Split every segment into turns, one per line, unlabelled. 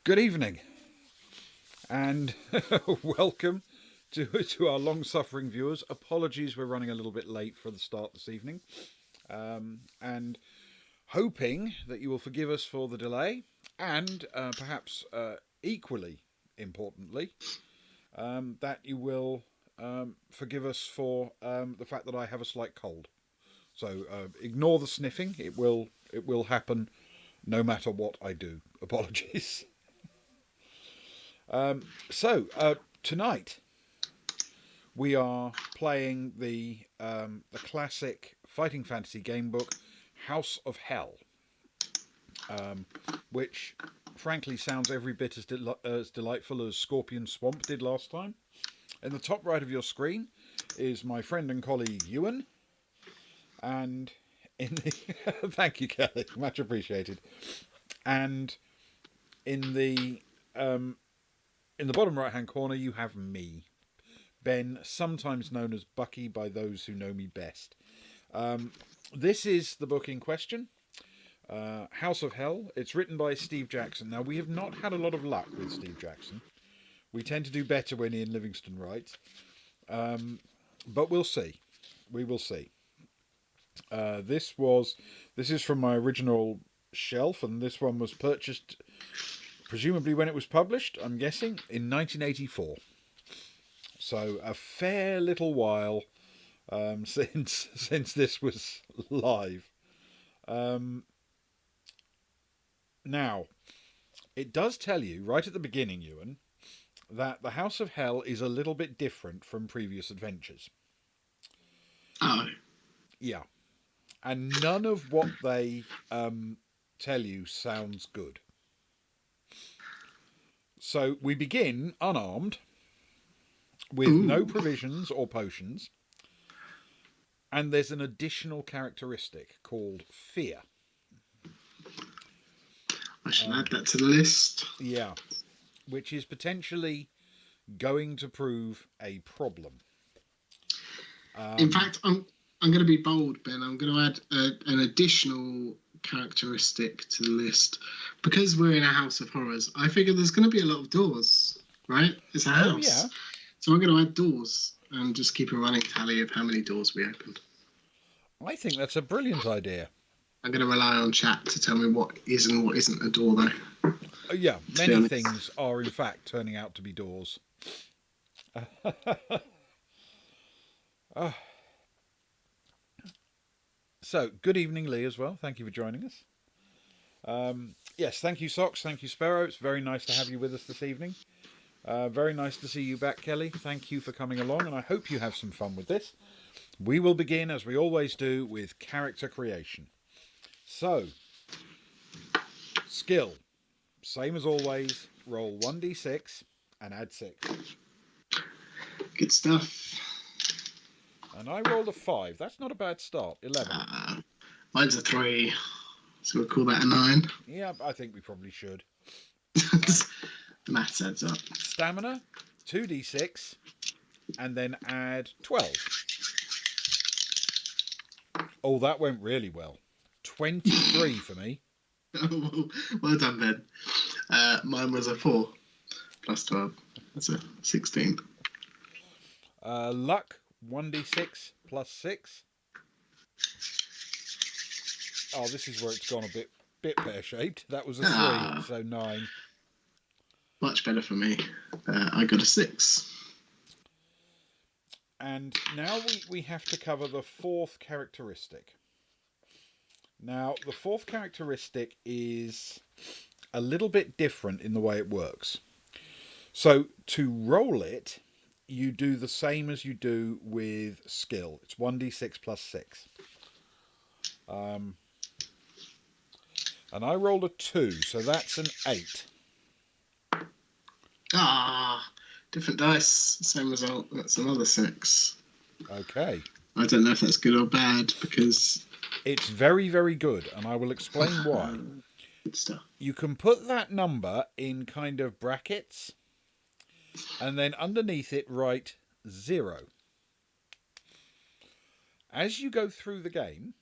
Good evening, and welcome to our long-suffering viewers. Apologies, we're running a little bit late for the start this evening, and hoping that you will forgive us for the delay, and perhaps equally importantly, that you will forgive us for the fact that I have a slight cold. So ignore the sniffing; it will happen no matter what I do. Apologies. So tonight we are playing the classic fighting fantasy game book House of Hell, which frankly sounds every bit as delightful as Scorpion Swamp did last time. In the top right of your screen is my friend and colleague Ewan, and in the thank you, Kelly, much appreciated. And in the bottom right hand corner you have me, Ben, sometimes known as Bucky by those who know me best. This is the book in question, House of Hell. It's written by Steve Jackson. Now, we have not had a lot of luck with Steve Jackson. We tend to do better when Ian Livingstone writes. But we'll see. We will see. This is from my original shelf, and this one was purchased presumably when it was published, I'm guessing, in 1984. So a fair little while since this was live. Now, it does tell you right at the beginning, Ewan, that the House of Hell is a little bit different from previous adventures.
Oh.
Yeah. And none of what they tell you sounds good. So we begin unarmed, with no provisions or potions, and there's an additional characteristic called fear.
I should add that to the list.
Yeah, which is potentially going to prove a problem.
In fact, I'm going to be bold, Ben. I'm going to add an additional characteristic to the list. Because we're in a house of horrors, I figure there's going to be a lot of doors, right? It's a house.
Yeah.
So I'm going to add doors and just keep a running tally of how many doors we opened.
I think that's a brilliant idea.
I'm going to rely on chat to tell me what is and what isn't a door, though.
Yeah, many things are in fact turning out to be doors. So, good evening, Lee, as well. Thank you for joining us. Yes, thank you, Socks. Thank you, Sparrow. It's very nice to have you with us this evening. Very nice to see you back, Kelly. Thank you for coming along, and I hope you have some fun with this. We will begin, as we always do, with character creation. So, skill. Same as always, roll 1d6 and add 6.
Good stuff.
And I rolled a 5. That's not a bad start. 11.
Mine's a 3. So we'll call that a 9.
Yeah, I think we probably should.
The maths adds up.
Stamina, 2d6, and then add 12. Oh, that went really well. 23 for me.
Well done, Ben. Mine was a 4 plus 12. That's a 16.
Luck, 1d6 plus 6. Oh, this is where it's gone a bit pear-shaped. That was a 3, so 9.
Much better for me. I got a 6.
And now we have to cover the fourth characteristic. Now, the fourth characteristic is a little bit different in the way it works. So, to roll it, you do the same as you do with skill. It's 1d6 plus 6. And I rolled a 2, so that's an 8.
Different dice, same result. That's another 6.
Okay.
I don't know if that's good or bad because
it's very, very good, and I will explain why.
Good stuff.
You can put that number in kind of brackets, and then underneath it write 0. As you go through the game,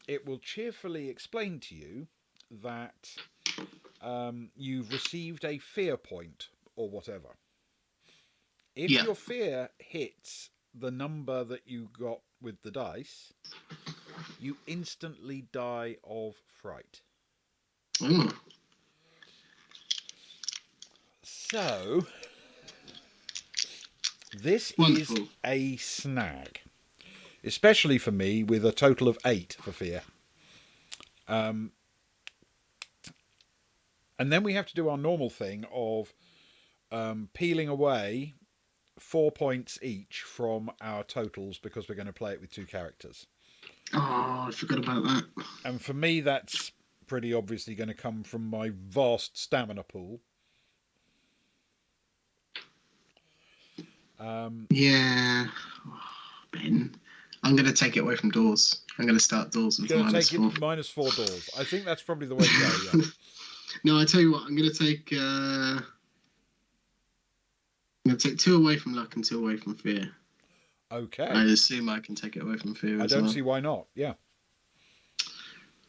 it will cheerfully explain to you that you've received a fear point or whatever. If
Yeah.
your fear hits the number that you got with the dice, you instantly die of fright.
Oh.
So, this
Wonderful.
is a snag, especially for me with a total of 8 for fear. And then we have to do our normal thing of peeling away 4 points each from our totals because we're going to play it with 2 characters.
Oh, I forgot about that.
And for me, that's pretty obviously going to come from my vast stamina pool.
Yeah. Oh, Ben, I'm going to take it away from doors. I'm going to start doors with
You're going to
minus
take
4.
it -4 doors. I think that's probably the way to go, yeah.
No, I tell you what, I'm going to take 2 away from luck and 2 away from fear.
Okay.
I assume I can take it away from fear
I
as
don't
well.
see why not, yeah.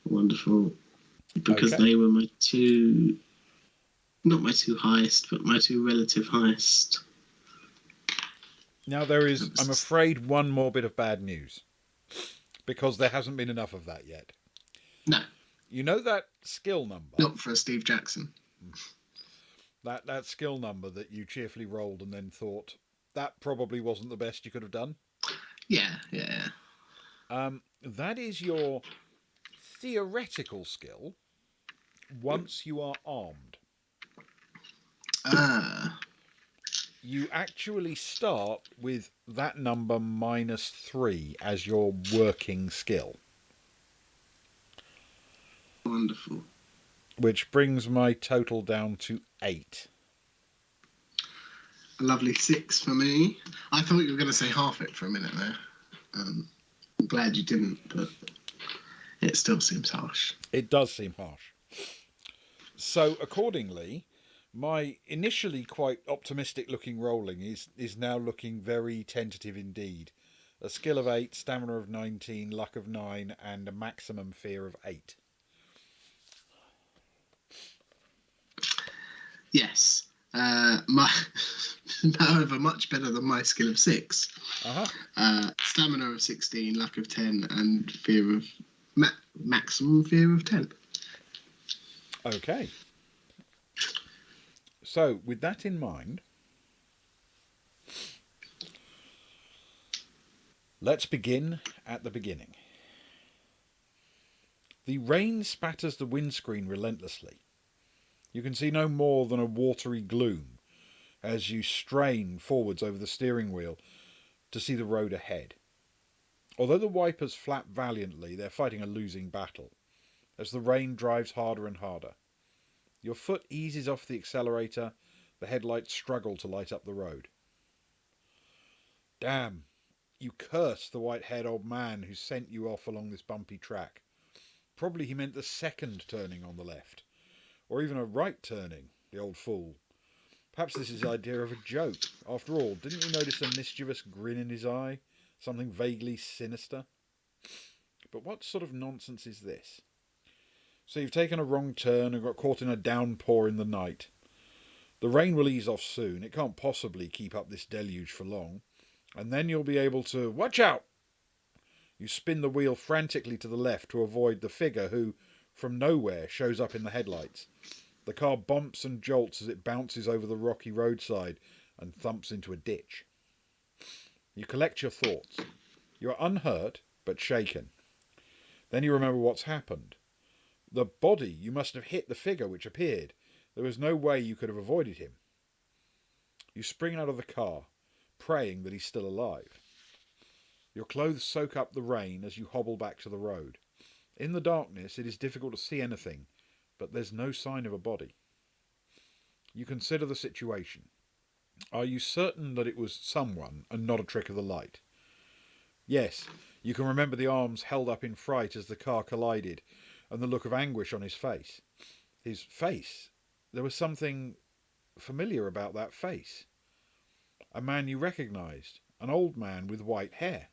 Wonderful. Because
Okay.
they were my 2, not my 2 highest, but my 2 relative highest.
Now there is, I'm afraid, one more bit of bad news. Because there hasn't been enough of that yet.
No.
You know that skill number?
Not for Steve Jackson.
That skill number that you cheerfully rolled and then thought, that probably wasn't the best you could have done?
Yeah.
That is your theoretical skill once you are armed. You actually start with that number -3 as your working skill.
Wonderful.
Which brings my total down to 8.
A lovely 6 for me. I thought you were going to say half it for a minute there. I'm glad you didn't, but it still seems harsh.
It does seem harsh. So accordingly, my initially quite optimistic looking rolling is now looking very tentative indeed. A skill of 8, stamina of 19, luck of 9, and a maximum fear of 8.
Yes. However, much better than my skill of 6. Stamina of 16, luck of 10, and fear of maximum fear of 10.
Okay. So, with that in mind, let's begin at the beginning. The rain spatters the windscreen relentlessly. You can see no more than a watery gloom as you strain forwards over the steering wheel to see the road ahead. Although the wipers flap valiantly, they're fighting a losing battle as the rain drives harder and harder. Your foot eases off the accelerator, the headlights struggle to light up the road. Damn, you curse the white-haired old man who sent you off along this bumpy track. Probably he meant the second turning on the left. Or even a right turning, the old fool. Perhaps this is his idea of a joke. After all, didn't you notice a mischievous grin in his eye? Something vaguely sinister? But what sort of nonsense is this? So you've taken a wrong turn and got caught in a downpour in the night. The rain will ease off soon. It can't possibly keep up this deluge for long. And then you'll be able to... Watch out! You spin the wheel frantically to the left to avoid the figure who, from nowhere, shows up in the headlights. The car bumps and jolts as it bounces over the rocky roadside and thumps into a ditch. You collect your thoughts. You are unhurt, but shaken. Then you remember what's happened. The body, you must have hit the figure which appeared. There was no way you could have avoided him. You spring out of the car, praying that he's still alive. Your clothes soak up the rain as you hobble back to the road. In the darkness, it is difficult to see anything, but there's no sign of a body. You consider the situation. Are you certain that it was someone and not a trick of the light? Yes, you can remember the arms held up in fright as the car collided, and the look of anguish on his face. His face? There was something familiar about that face. A man you recognised, an old man with white hair.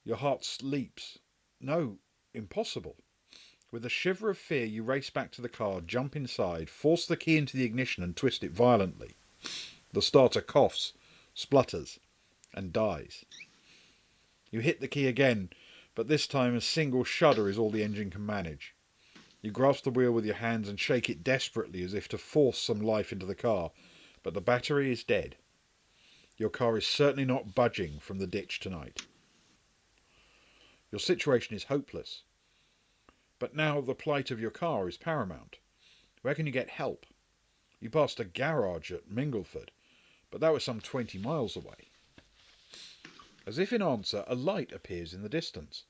Your heart leaps. No, impossible. With a shiver of fear, you race back to the car, jump inside, force the key into the ignition and twist it violently. The starter coughs, splutters, and dies. You hit the key again, but this time a single shudder is all the engine can manage. You grasp the wheel with your hands and shake it desperately as if to force some life into the car, but the battery is dead. Your car is certainly not budging from the ditch tonight. Your situation is hopeless. But now the plight of your car is paramount. Where can you get help? You passed a garage at Mingleford, but that was some 20 miles away. As if in answer, a light appears in the distance.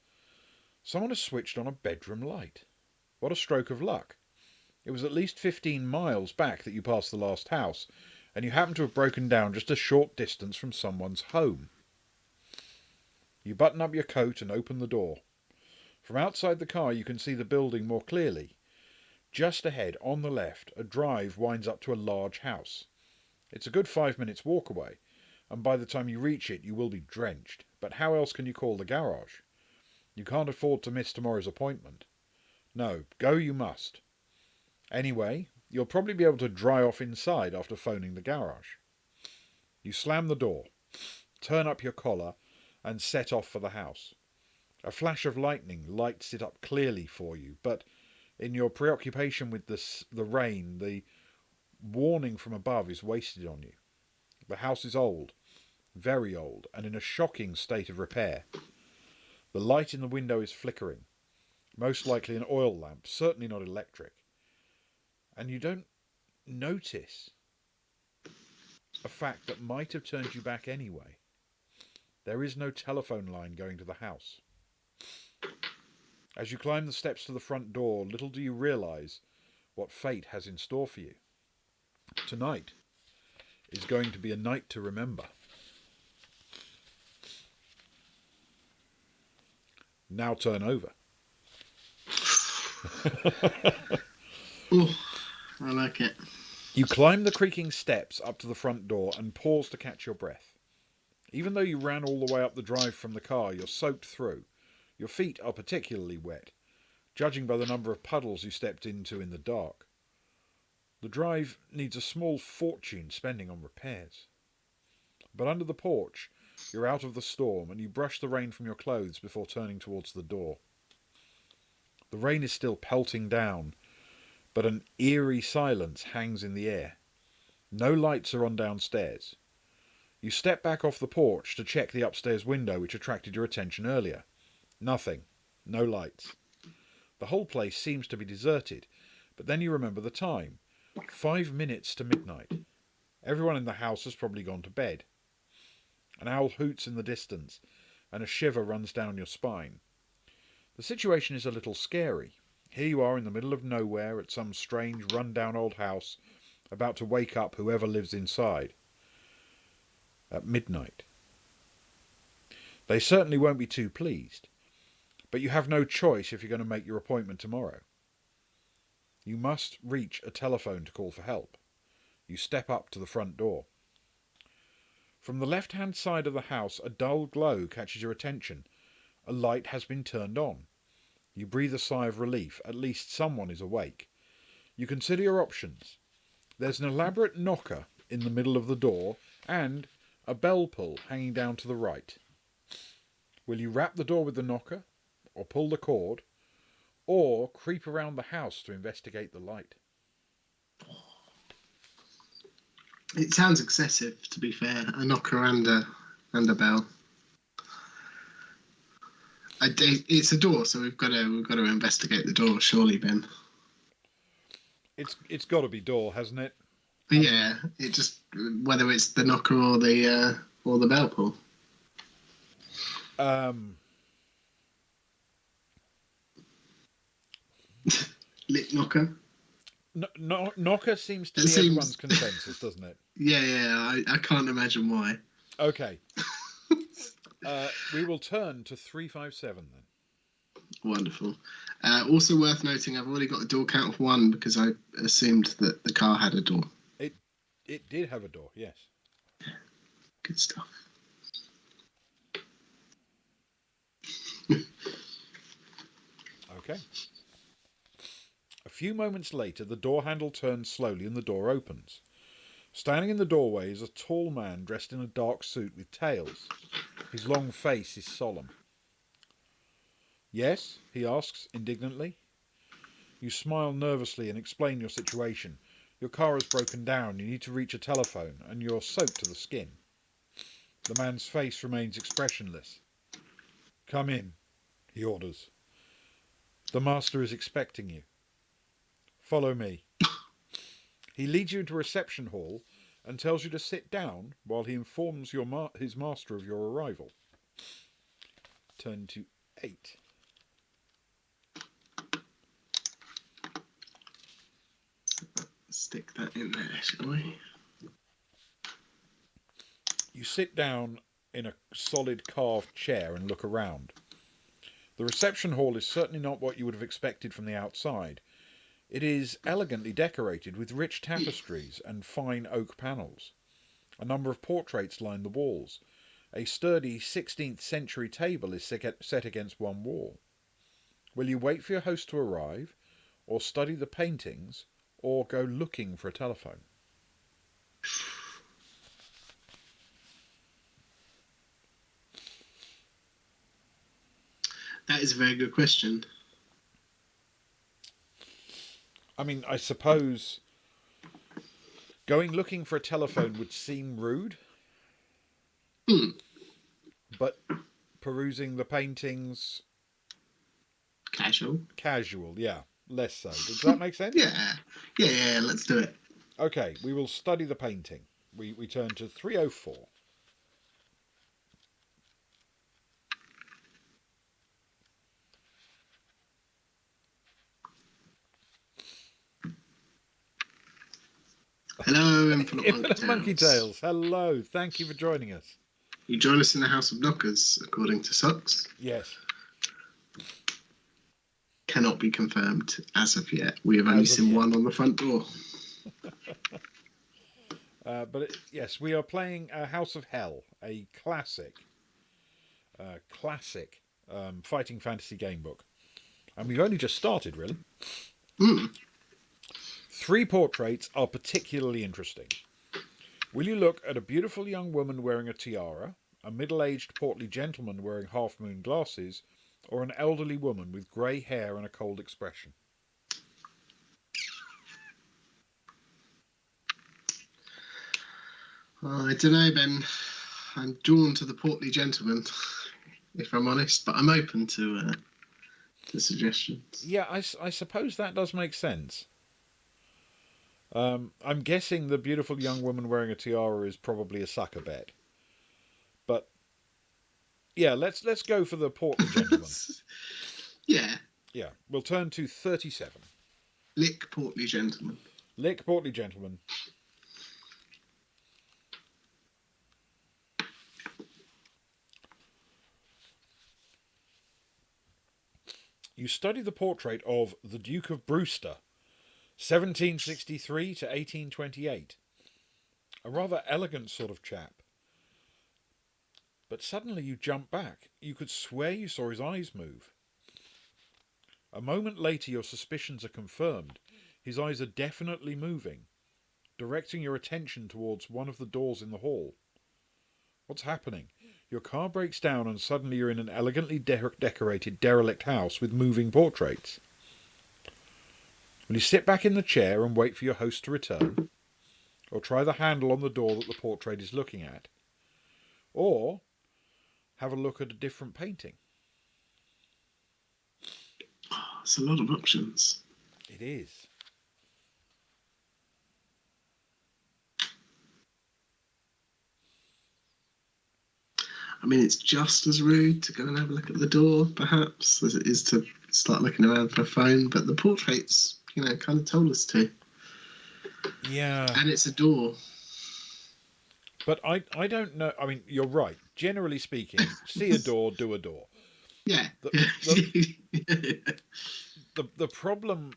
Someone has switched on a bedroom light. What a stroke of luck. It was at least 15 miles back that you passed the last house, and you happen to have broken down just a short distance from someone's home. You button up your coat and open the door. From outside the car you can see the building more clearly. Just ahead, on the left, a drive winds up to a large house. It's a good 5 minutes walk away, and by the time you reach it you will be drenched. But how else can you call the garage? You can't afford to miss tomorrow's appointment. No, go you must. Anyway, you'll probably be able to dry off inside after phoning the garage. You slam the door, turn up your collar, and set off for the house. A flash of lightning lights it up clearly for you, but in your preoccupation with the rain, the warning from above is wasted on you. The house is old, very old, and in a shocking state of repair. The light in the window is flickering, most likely an oil lamp, certainly not electric. And you don't notice a fact that might have turned you back anyway. There is no telephone line going to the house. As you climb the steps to the front door, little do you realise what fate has in store for you. Tonight is going to be a night to remember. Now turn over.
Oh, I like it.
You climb the creaking steps up to the front door and pause to catch your breath. Even though you ran all the way up the drive from the car, you're soaked through. Your feet are particularly wet, judging by the number of puddles you stepped into in the dark. The drive needs a small fortune spending on repairs. But under the porch, you're out of the storm and you brush the rain from your clothes before turning towards the door. The rain is still pelting down, but an eerie silence hangs in the air. No lights are on downstairs. You step back off the porch to check the upstairs window which attracted your attention earlier. Nothing. No lights. The whole place seems to be deserted, but then you remember the time. 5 minutes to midnight. Everyone in the house has probably gone to bed. An owl hoots in the distance, and a shiver runs down your spine. The situation is a little scary. Here you are in the middle of nowhere at some strange run-down old house, about to wake up whoever lives inside. At midnight. They certainly won't be too pleased, but you have no choice if you're going to make your appointment tomorrow. You must reach a telephone to call for help. You step up to the front door. From the left-hand side of the house, a dull glow catches your attention. A light has been turned on. You breathe a sigh of relief. At least someone is awake. You consider your options. There's an elaborate knocker in the middle of the door and a bell pull hanging down to the right. Will you rap the door with the knocker, or pull the cord, or creep around the house to investigate the light?
It sounds excessive, to be fair. A knocker and a bell. It's a door, so we've got to investigate the door, surely, Ben.
It's got to be door, hasn't it?
Yeah, it just whether it's the knocker or the bell pull. Lit knocker.
Knocker seems to be everyone's consensus, doesn't it?
Yeah. I can't imagine why.
Okay. We will turn to 357 then.
Wonderful. Also worth noting, I've already got a door count of 1 because I assumed that the car had a door.
It did have a door, yes.
Good stuff.
Okay. few moments later, the door handle turns slowly and the door opens. Standing in the doorway is a tall man dressed in a dark suit with tails. His long face is solemn. Yes? He asks indignantly. You smile nervously and explain your situation. Your car has broken down, you need to reach a telephone, and you're soaked to the skin. The man's face remains expressionless. Come in, he orders. The master is expecting you. Follow me. He leads you into a reception hall and tells you to sit down while he informs his master of your arrival. Turn to 8.
Stick that in there, shall we?
You sit down in a solid carved chair and look around. The reception hall is certainly not what you would have expected from the outside. It is elegantly decorated with rich tapestries and fine oak panels. A number of portraits line the walls. A sturdy 16th century table is set against one wall. Will you wait for your host to arrive, or study the paintings, or go looking for a telephone?
That is a very good question.
I mean, I suppose going looking for a telephone would seem rude. But perusing the paintings... Casual, yeah. Less so. Does that make sense?
Yeah, let's do it.
Okay, we will study the painting. We turn to 304.
Hello, Infinite
Monkey Tales. Hello, thank you for joining us.
You join us in the House of Knockers, according to Socks.
Yes.
Cannot be confirmed as of yet. We have only seen one on the front door.
Yes, we are playing House of Hell, a classic fighting fantasy game book. And we've only just started, really. 3 portraits are particularly interesting. Will you look at a beautiful young woman wearing a tiara, a middle-aged portly gentleman wearing half-moon glasses, or an elderly woman with grey hair and a cold expression?
I don't know, Ben. I'm drawn to the portly gentleman, if I'm honest, but I'm open to suggestions.
Yeah, I suppose that does make sense. I'm guessing the beautiful young woman wearing a tiara is probably a sucker bet. But yeah, let's go for the portly gentleman.
Yeah.
Yeah, we'll turn to 37.
Lick portly gentleman.
Lick portly gentleman. You study the portrait of the Duke of Brewster, 1763 to 1828. A rather elegant sort of chap. But suddenly you jump back. You could swear you saw his eyes move. A moment later your suspicions are confirmed. His eyes are definitely moving, directing your attention towards one of the doors in the hall. What's happening? Your car breaks down and suddenly you're in an elegantly decorated derelict house with moving portraits. Will you sit back in the chair and wait for your host to return? Or try the handle on the door that the portrait is looking at? Or have a look at a different painting?
It's a lot of options.
It is.
I mean, it's just as rude to go and have a look at the door, perhaps, as it is to start looking around for a phone. But the portraits, kind of told us to.
Yeah.
And it's a door.
But I don't know. I mean, you're right. Generally speaking, see a door, do a door.
Yeah.
The problem,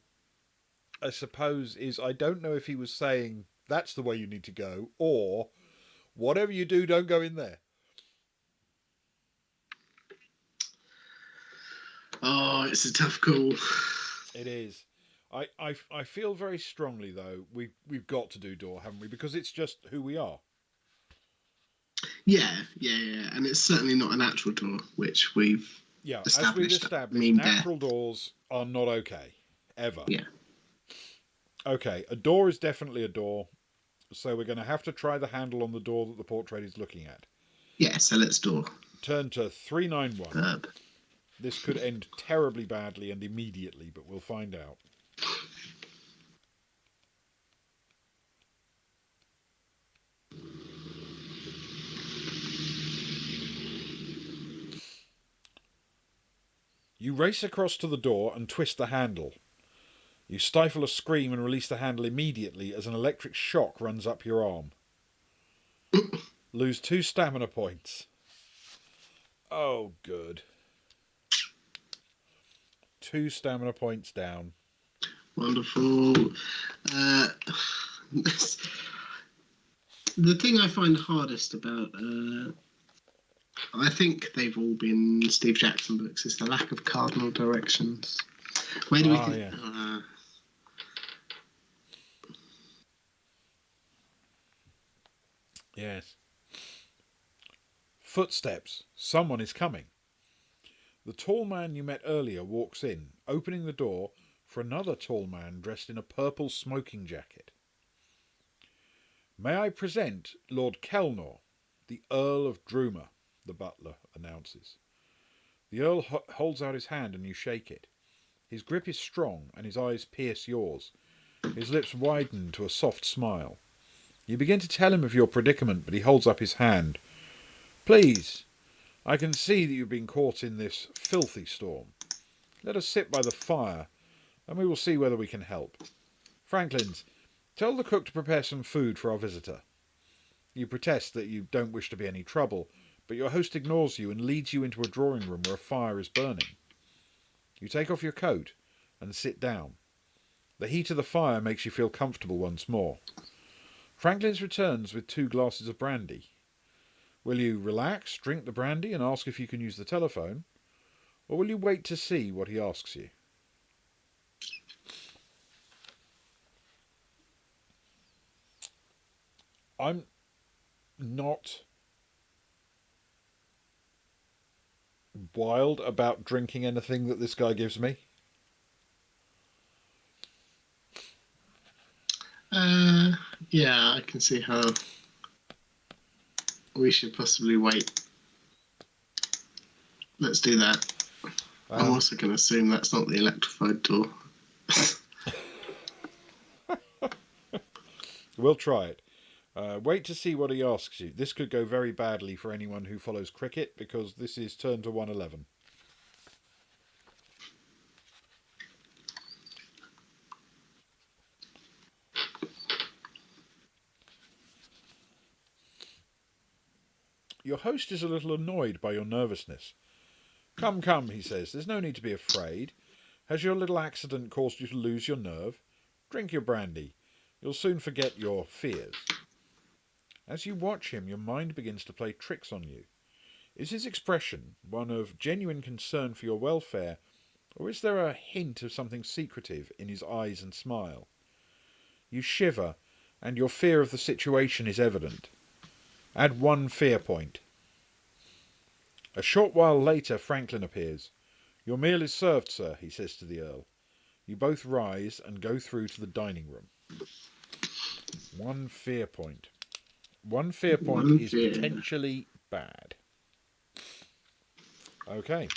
I suppose, is I don't know if he was saying that's the way you need to go, or whatever you do, don't go in there.
Oh, it's a tough call.
It is. I feel very strongly though we've got to do door, haven't we? Because it's just who we are.
Yeah, and it's certainly not a natural door, which we've
Yeah, as we've
established.
established,
Mean death.
natural doors are not okay ever.
Yeah.
Okay, a door is definitely a door, so we're going to have to try the handle on the door that the portrait is looking at.
Yeah, so let's door.
Turn to 391.
Verb.
This could end terribly badly and immediately, but we'll find out. You race across to the door and twist the handle. You stifle a scream and release the handle immediately as an electric shock runs up your arm. Lose 2 stamina points. Oh, good. 2 stamina points down.
Wonderful. The thing I find hardest about, I think they've all been Steve Jackson books, is the lack of cardinal directions. Where do we think?
Yeah. Yes. Footsteps. Someone is coming. The tall man you met earlier walks in, opening the door for another tall man dressed in a purple smoking jacket. May I present Lord Kelnor, the Earl of Druma, the butler announces. The Earl holds out his hand and you shake it. His grip is strong and his eyes pierce yours. His lips widen to a soft smile. You begin to tell him of your predicament, but he holds up his hand. Please, I can see that you've been caught in this filthy storm. Let us sit by the fire, and we will see whether we can help. Franklins, tell the cook to prepare some food for our visitor. You protest that you don't wish to be any trouble, but your host ignores you and leads you into a drawing room where a fire is burning. You take off your coat and sit down. The heat of the fire makes you feel comfortable once more. Franklin's returns with 2 glasses of brandy. Will you relax, drink the brandy and ask if you can use the telephone? Or will you wait to see what he asks you? I'm not wild about drinking anything that this guy gives me.
Yeah, I can see how we should possibly wait. Let's do that. I'm also going to assume that's not the electrified door.
We'll try it. Wait to see what he asks you. This could go very badly for anyone who follows cricket, because this is turn to 111. Your host is a little annoyed by your nervousness. Come, he says, there's no need to be afraid. Has your little accident caused you to lose your nerve? Drink your brandy. You'll soon forget your fears. As you watch him, your mind begins to play tricks on you. Is his expression one of genuine concern for your welfare, or is there a hint of something secretive in his eyes and smile? You shiver, and your fear of the situation is evident. Add 1 fear point. A short while later, Franklin appears. Your meal is served, sir, he says to the Earl. You both rise and go through to the dining room. 1 fear point. 1 fear point is potentially bad. Okay.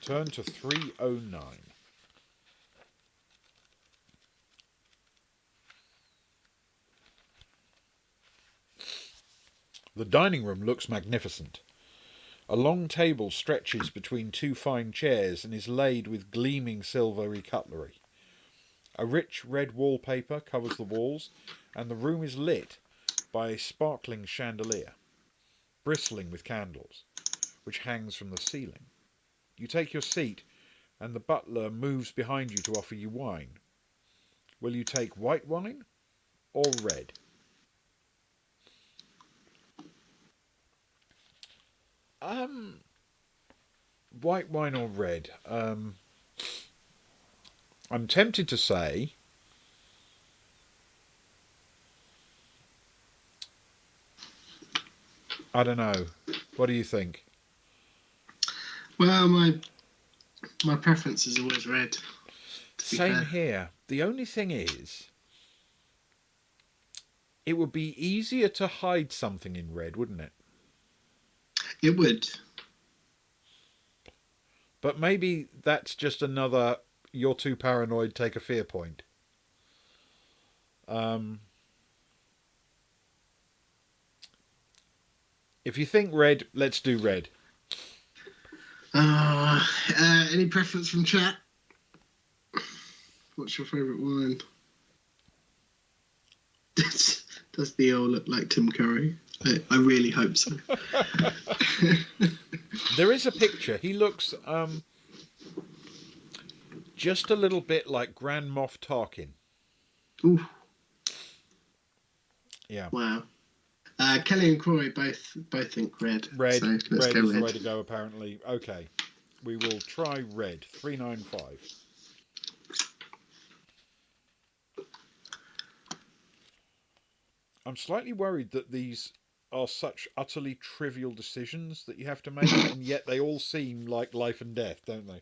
Turn to 309. The dining room looks magnificent. A long table stretches between 2 fine chairs and is laid with gleaming silvery cutlery. A rich red wallpaper covers the walls, and the room is lit by a sparkling chandelier, bristling with candles, which hangs from the ceiling. You take your seat, and the butler moves behind you to offer you wine. Will you take white wine or red? White wine or red? I'm tempted to say I don't know. What do you think?
Well, my preference is always red. To be
Same
fair.
here. The only thing is, it would be easier to hide something in red, wouldn't it?
It would.
But maybe that's just another you're too paranoid, take a fear point. Um, if you think red, let's do red.
Any preference from chat? What's your favourite wine? Does the owl look like Tim Curry? I really hope so.
There is a picture. He looks just a little bit like Grand Moff Tarkin.
Ooh.
Yeah.
Wow. Kelly and Corey both think red.
Red.
So let's
Red
go
is
red.
the way to go, apparently. Okay. We will try red. 395. I'm slightly worried that these are such utterly trivial decisions that you have to make, and yet they all seem like life and death, don't they?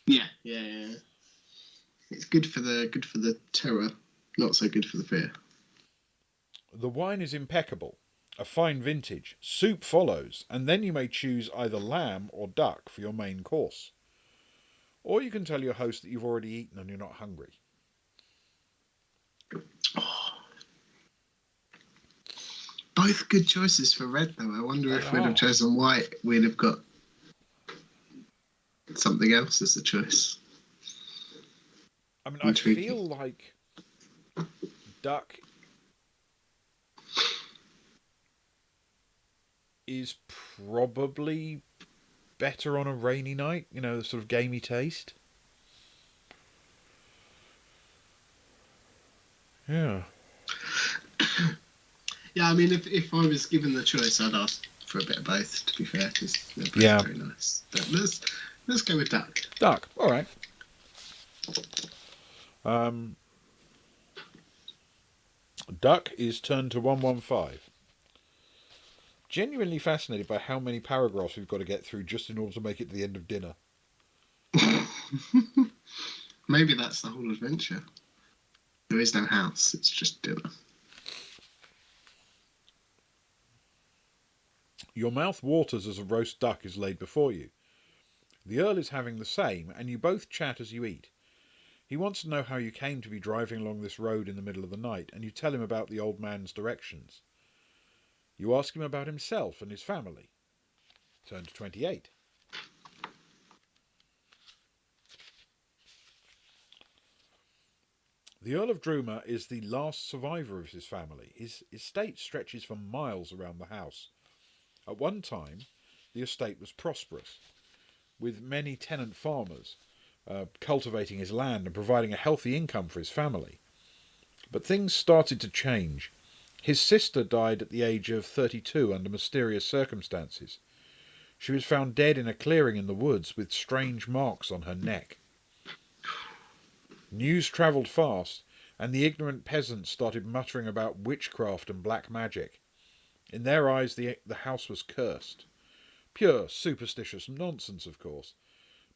Yeah. It's good for the terror, not so good for the fear.
The wine is impeccable, a fine vintage. Soup follows, and then you may choose either lamb or duck for your main course. Or you can tell your host that you've already eaten and you're not hungry.
Both good choices for red, though. I wonder if we'd have chosen white, we'd have got something else as a choice.
I mean, I feel like duck is probably better on a rainy night, you know, the sort of gamey taste. Yeah.
Yeah, I mean, if I was given the choice, I'd ask for a bit of both, to be fair, because they're both very nice. But let's go with duck.
Duck, all right. Duck is turned to 115. Genuinely fascinated by how many paragraphs we've got to get through just in order to make it to the end of dinner.
Maybe that's the whole adventure. There is no house, it's just dinner.
Your mouth waters as a roast duck is laid before you. The Earl is having the same, and you both chat as you eat. He wants to know how you came to be driving along this road in the middle of the night, and you tell him about the old man's directions. You ask him about himself and his family. Turn to 28. The Earl of Druma is the last survivor of his family. His estate stretches for miles around the house. At one time, the estate was prosperous, with many tenant farmers cultivating his land and providing a healthy income for his family. But things started to change. His sister died at the age of 32 under mysterious circumstances. She was found dead in a clearing in the woods with strange marks on her neck. News travelled fast, and the ignorant peasants started muttering about witchcraft and black magic. In their eyes, the house was cursed. Pure, superstitious nonsense, of course.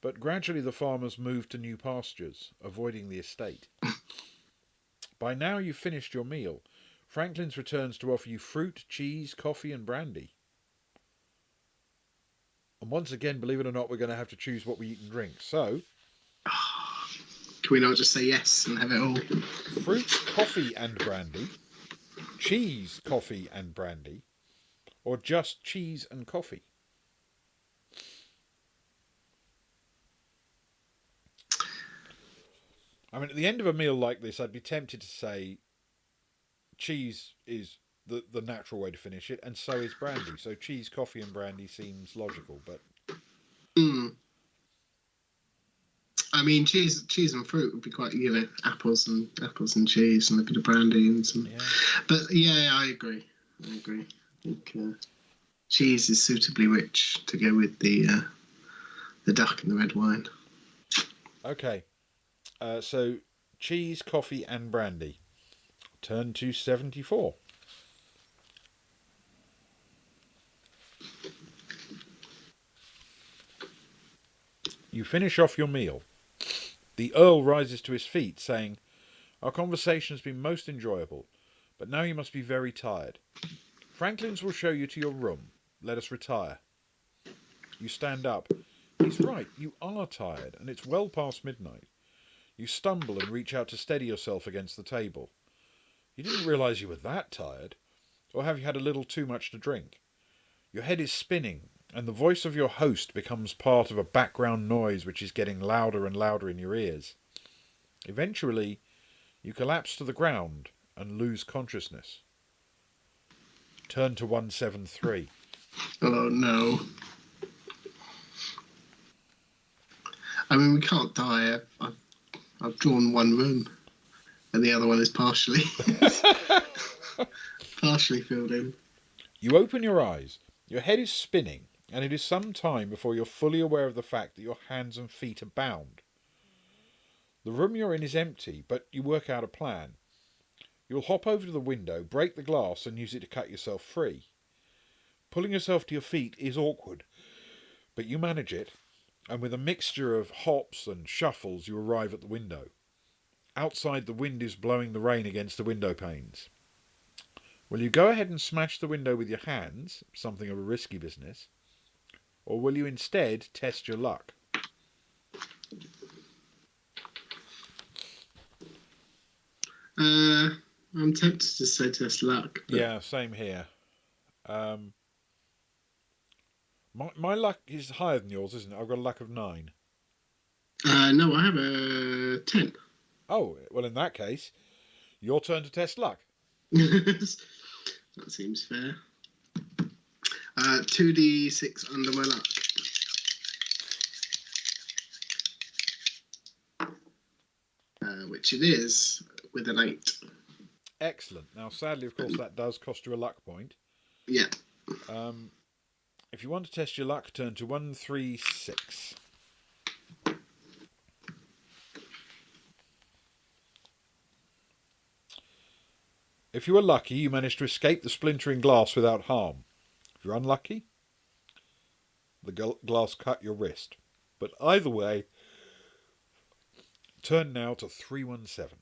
But gradually the farmers moved to new pastures, avoiding the estate. By now you've finished your meal. Franklin's returns to offer you fruit, cheese, coffee and brandy. And once again, believe it or not, we're going to have to choose what we eat and drink. So,
can we not just say yes and have it all?
Fruit, coffee and brandy, cheese, coffee and brandy, or just cheese and coffee? I mean, at the end of a meal like this, I'd be tempted to say cheese is the natural way to finish it, and so is brandy. So cheese, coffee and brandy seems logical, but...
I mean, cheese and fruit would be quite, apples and cheese and a bit of brandy and some... Yeah. But yeah, I agree. I think cheese is suitably rich to go with the duck and the red wine.
Okay. So cheese, coffee, and brandy. Turn to 74. You finish off your meal. The Earl rises to his feet, saying, "Our conversation has been most enjoyable, but now you must be very tired. Franklin's will show you to your room. Let us retire." You stand up. He's right, you are tired, and it's well past midnight. You stumble and reach out to steady yourself against the table. You didn't realise you were that tired, or have you had a little too much to drink? Your head is spinning, and the voice of your host becomes part of a background noise which is getting louder and louder in your ears. Eventually, you collapse to the ground and lose consciousness. Turn to 173.
Oh no. I mean, we can't die. I've drawn one room, and the other one is partially filled in.
You open your eyes. Your head is spinning, and it is some time before you're fully aware of the fact that your hands and feet are bound. The room you're in is empty, but you work out a plan. You'll hop over to the window, break the glass, and use it to cut yourself free. Pulling yourself to your feet is awkward, but you manage it, and with a mixture of hops and shuffles you arrive at the window. Outside, the wind is blowing the rain against the window panes. Will you go ahead and smash the window with your hands, something of a risky business, or will you instead test your luck?
I'm tempted to say test luck. But...
Yeah, same here. My luck is higher than yours, isn't it? I've got a luck of 9.
No, I have a 10.
Oh, well, in that case, your turn to test luck.
That seems fair. 2d6 under my luck. Which it is, with an 8.
Excellent. Now, sadly, of course, that does cost you a luck point.
Yeah.
If you want to test your luck, turn to 136. If you are lucky, you manage to escape the splintering glass without harm. If you're unlucky, the glass cut your wrist. But either way, turn now to 317.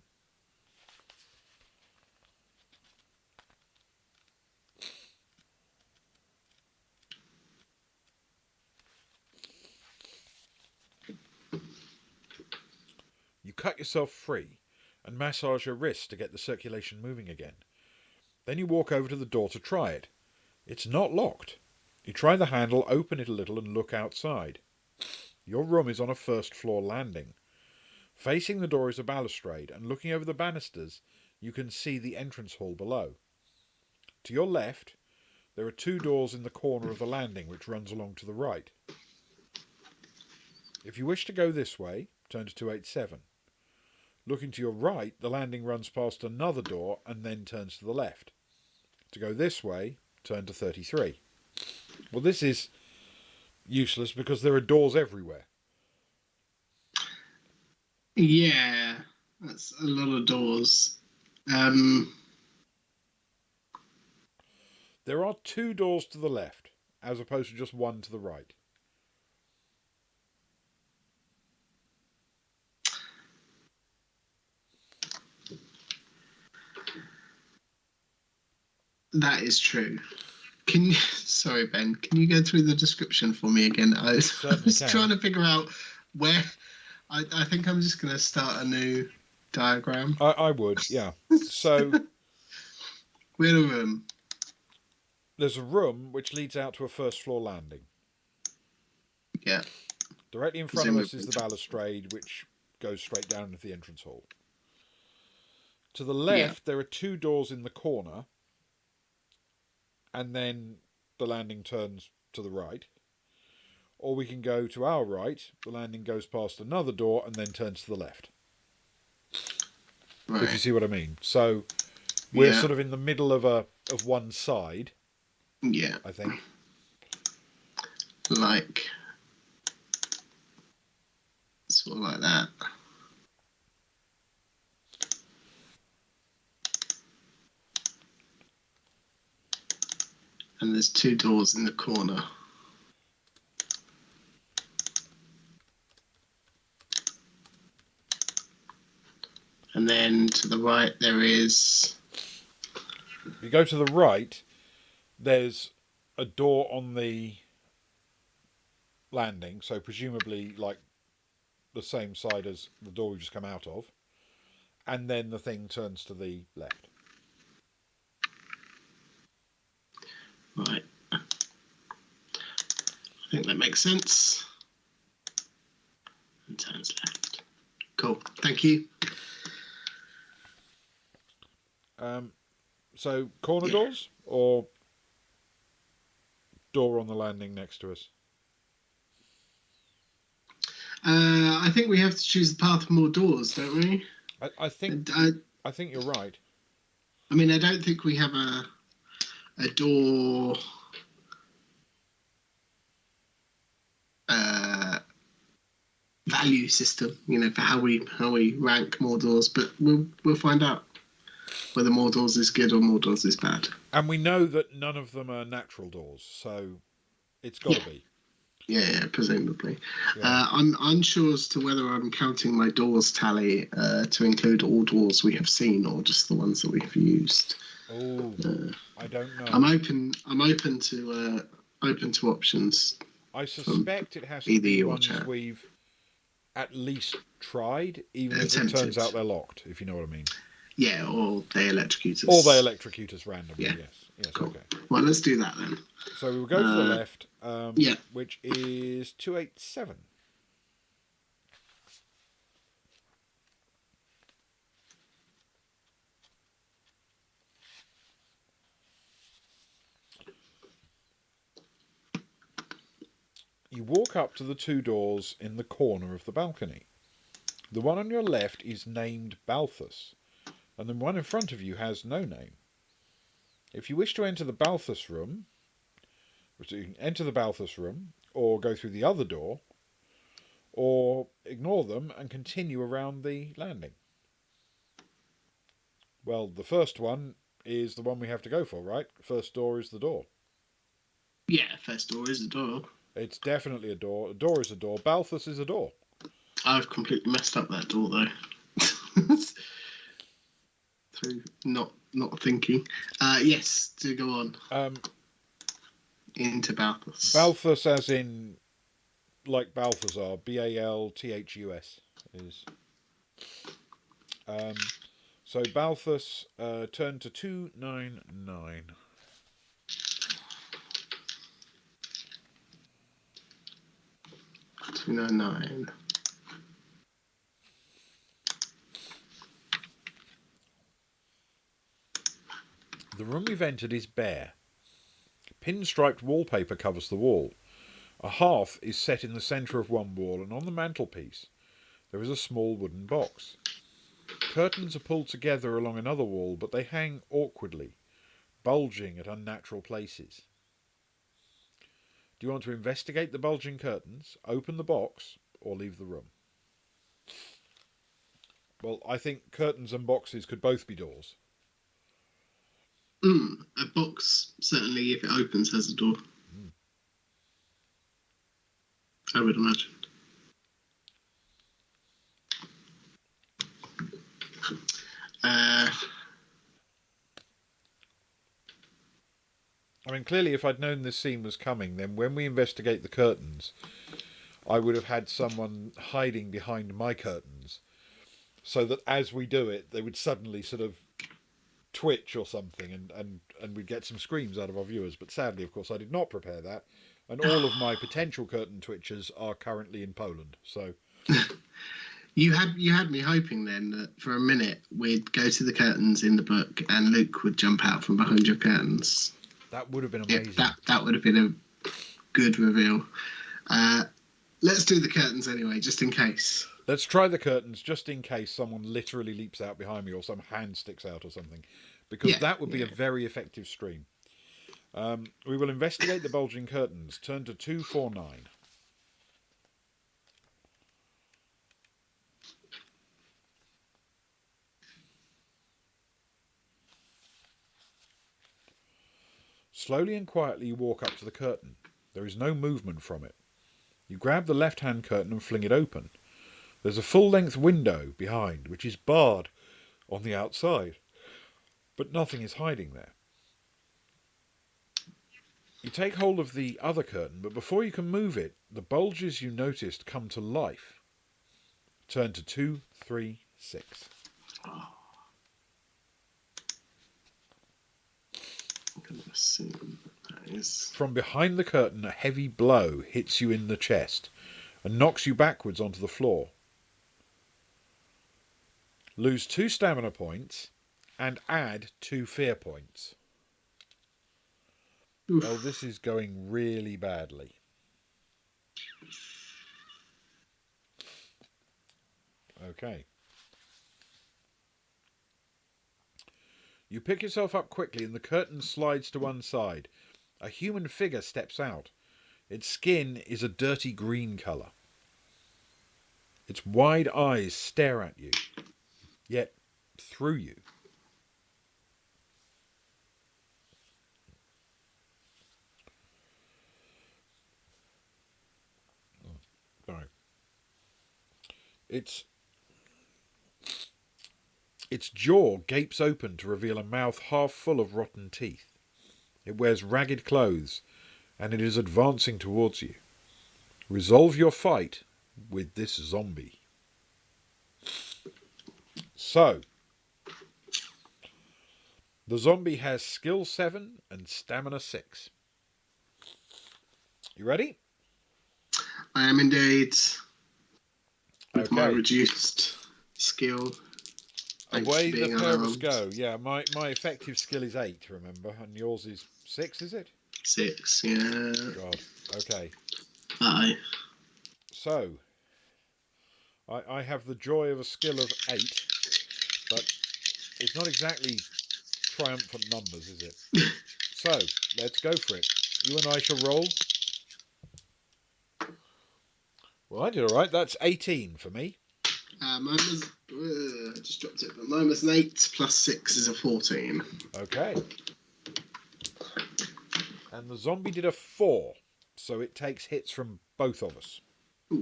You cut yourself free and massage your wrist to get the circulation moving again. Then you walk over to the door to try it. It's not locked. You try the handle, open it a little and look outside. Your room is on a first-floor landing. Facing the door is a balustrade, and looking over the banisters, you can see the entrance hall below. To your left, there are 2 doors in the corner of the landing, which runs along to the right. If you wish to go this way, turn to 287. Looking to your right, the landing runs past another door and then turns to the left. To go this way, turn to 33. Well, this is useless because there are doors everywhere.
Yeah, that's a lot of doors.
There are 2 doors to the left, as opposed to just one to the right.
That is true. Sorry, Ben, can you go through the description for me again? I was trying to figure out where... I think I'm just going to start a new diagram.
I would, yeah. So...
We're in a room.
There's a room which leads out to a first-floor landing.
Yeah.
Directly in front of us is the balustrade, which goes straight down into the entrance hall. To the left, there are 2 doors in the corner, and then the landing turns to the right. Or we can go to our right, the landing goes past another door and then turns to the left. Right. If you see what I mean. So we're sort of in the middle of one side.
Yeah.
I think.
Like... sort of like that. and there's 2 doors in the corner. And then to the right there is...
If you go to the right, there's a door on the landing, so presumably like the same side as the door we've just come out of. And then the thing turns to the left.
Right. I think that makes sense. And turns left. Cool. Thank you.
So corner doors or door on the landing next to us?
I think we have to choose the path of more doors, don't we?
I think you're right.
I mean, I don't think we have a door value system, for how we rank more doors, but we'll find out whether more doors is good or more doors is bad.
And we know that none of them are natural doors, so it's got to be.
Yeah, presumably. Yeah. I'm unsure as to whether I'm counting my doors tally to include all doors we have seen or just the ones that we've used.
Oh, I don't know.
I'm open to options.
I suspect it has to be ones we've at least tried, even if it turns out they're locked, if you know what I mean.
Yeah, or they electrocute us.
Or they electrocute us randomly, yes.
Cool.
Okay.
Well, let's do that then.
So we'll go to the left, which is 287. You walk up to the 2 doors in the corner of the balcony. The one on your left is named Balthus, and the one in front of you has no name. If you wish to enter the Balthus room, you can enter the Balthus room, or go through the other door, or ignore them and continue around the landing. Well, the first one is the one we have to go for, right? First door is the door.
Yeah, first door is the door.
It's definitely a door. A door is a door. Balthus is a door.
I've completely messed up that door, though. Through not thinking. Yes, to go on. Into Balthus.
Balthus as in, like Balthazar, Balthus is. So Balthus, turn to 299. The room you've entered is bare. Pinstriped wallpaper covers the wall. A hearth is set in the centre of one wall, and on the mantelpiece there is a small wooden box. Curtains are pulled together along another wall, but they hang awkwardly, bulging at unnatural places. Do you want to investigate the bulging curtains, open the box, or leave the room? Well, I think curtains and boxes could both be doors.
A box, certainly, if it opens, has a door. I would imagine.
I mean, clearly, if I'd known this scene was coming, then when we investigate the curtains, I would have had someone hiding behind my curtains, so that as we do it, they would suddenly sort of twitch or something, and we'd get some screams out of our viewers. But sadly, of course, I did not prepare that, and all of my potential curtain twitchers are currently in Poland. So
you had me hoping then that for a minute we'd go to the curtains in the book and Luke would jump out from behind your curtains.
That would have been amazing.
That would have been a good reveal. Let's do the curtains anyway, just in case.
Let's try the curtains just in case someone literally leaps out behind me or some hand sticks out or something, because that would be a very effective stream. We will investigate the bulging curtains. Turn to 249. Slowly and quietly you walk up to the curtain. There is no movement from it. You grab the left-hand curtain and fling it open. There's a full-length window behind, which is barred on the outside, but nothing is hiding there. You take hold of the other curtain, but before you can move it, the bulges you noticed come to life. Turn to 2, 3, 6.
I'm going to assume that is...
From behind the curtain, a heavy blow hits you in the chest and knocks you backwards onto the floor. Lose 2 stamina points and add 2 fear points.
Oof.
Oh, this is going really badly. Okay. You pick yourself up quickly and the curtain slides to one side. A human figure steps out. Its skin is a dirty green colour. Its wide eyes stare at you, yet through you. Sorry. Its jaw gapes open to reveal a mouth half full of rotten teeth. It wears ragged clothes, and it is advancing towards you. Resolve your fight with this zombie. So, the zombie has skill 7 and stamina 6. You ready?
I am indeed. With my
Okay.
reduced skill. Thanks
Away
for
the
being
pair of us
unarmed.
go. Yeah, my effective skill is 8, remember? And yours is 6, is it?
6, yeah.
God. Okay.
Aye.
So, I have the joy of a skill of 8, but it's not exactly triumphant numbers, is it? So, let's go for it. You and I shall roll. Well, I did all right. That's 18 for me.
Mine was... I just dropped it, but mine was an 8 plus 6 is a 14.
Okay. And the zombie did a 4, so it takes hits from both of us.
Ooh.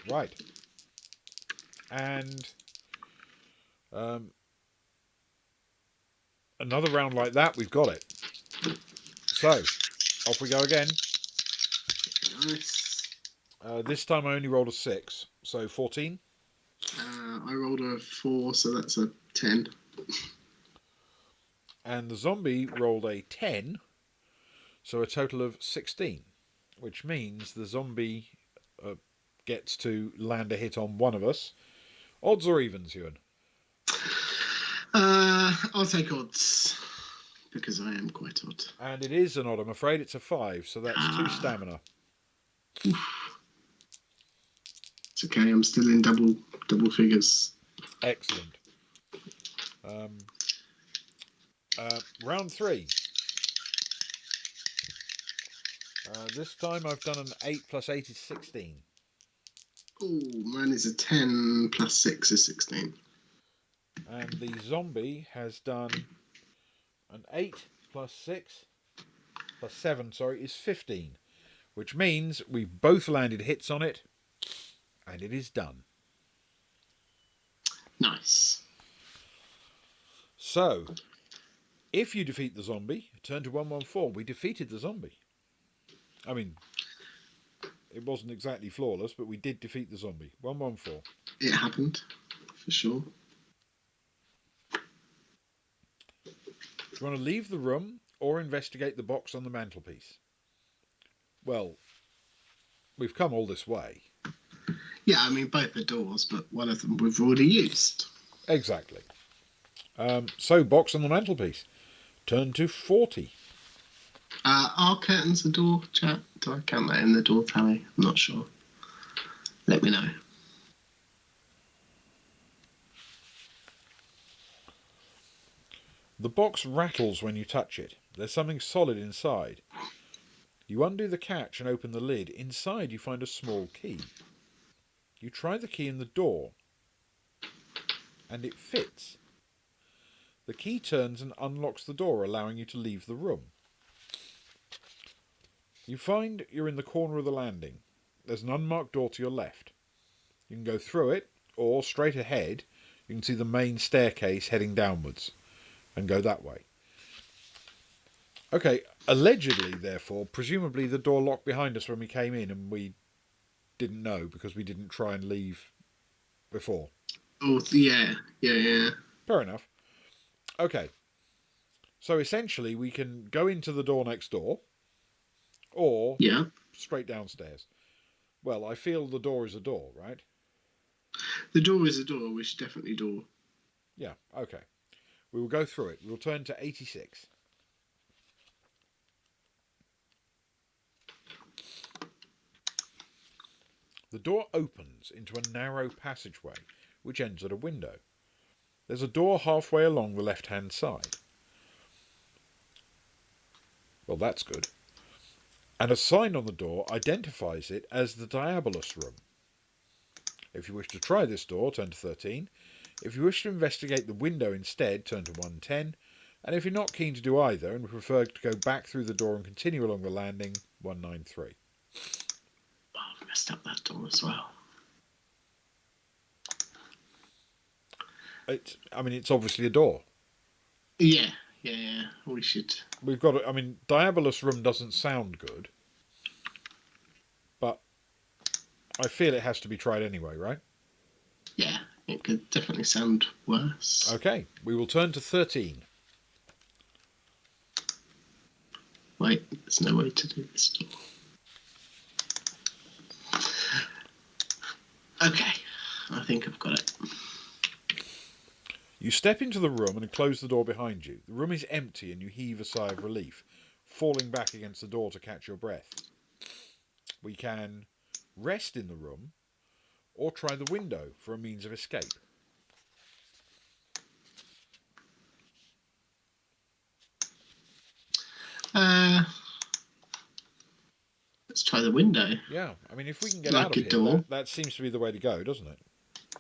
Right. And another round like that, we've got it. So, off we go again.
Nice.
This time I only rolled a 6, so 14.
I rolled a 4, so that's a 10.
And the zombie rolled a 10, so a total of 16, which means the zombie gets to land a hit on one of us. Odds or evens, Ewan?
I'll take odds, because I am quite odd.
And it is an odd, I'm afraid. It's a 5, so that's 2 stamina.
It's okay, I'm still in double figures.
Excellent. Round 3. This time I've done an 8 plus 8 is 16.
Oh, mine is a 10 plus 6 is 16.
And the zombie has done an 8 plus 6 plus 7, is 15. Which means we've both landed hits on it, and it is done.
Nice.
So, if you defeat the zombie, turn to 114. We defeated the zombie. I mean, it wasn't exactly flawless, but we did defeat the zombie. 114.
It happened, for sure.
Do you want to leave the room or investigate the box on the mantelpiece? Well, we've come all this way.
Yeah, I mean, both the doors, but one of them we've already used.
Exactly. So, box on the mantelpiece. Turn to 40.
Are curtains a door, chat? Do I count that in the door tally? I'm not sure. Let me know.
The box rattles when you touch it. There's something solid inside. You undo the catch and open the lid. Inside you find a small key. You try the key in the door, and it fits. The key turns and unlocks the door, allowing you to leave the room. You find you're in the corner of the landing. There's an unmarked door to your left. You can go through it, or straight ahead, you can see the main staircase heading downwards, and go that way. Okay, allegedly, therefore, presumably the door locked behind us when we came in, and we didn't know because we didn't try and leave before.
Oh, yeah.
Fair enough. Okay. So essentially, we can go into the door next door, or
Yeah.
straight downstairs. Well, I feel the door is a door, right?
The door is a door. We should definitely door.
Yeah, okay. We will go through it. We will turn to 86. The door opens into a narrow passageway, which ends at a window. There's a door halfway along the left-hand side. Well, that's good. And a sign on the door identifies it as the Diabolus room. If you wish to try this door, turn to 13. If you wish to investigate the window instead, turn to 110. And if you're not keen to do either and prefer to go back through the door and continue along the landing, 193.
Oh, I've messed up that door as well.
It's obviously a door.
Yeah. We should.
We've got. Diabolus room doesn't sound good, but I feel it has to be tried anyway, right?
Yeah, it could definitely sound worse.
Okay, we will turn to 13.
Wait, there's no way to do this door. Okay, I think I've got it.
You step into the room and close the door behind you. The room is empty and you heave a sigh of relief, falling back against the door to catch your breath. We can rest in the room or try the window for a means of escape.
Let's try the window.
Yeah, if we can get
Like
out of
a door.
that seems to be the way to go, doesn't it?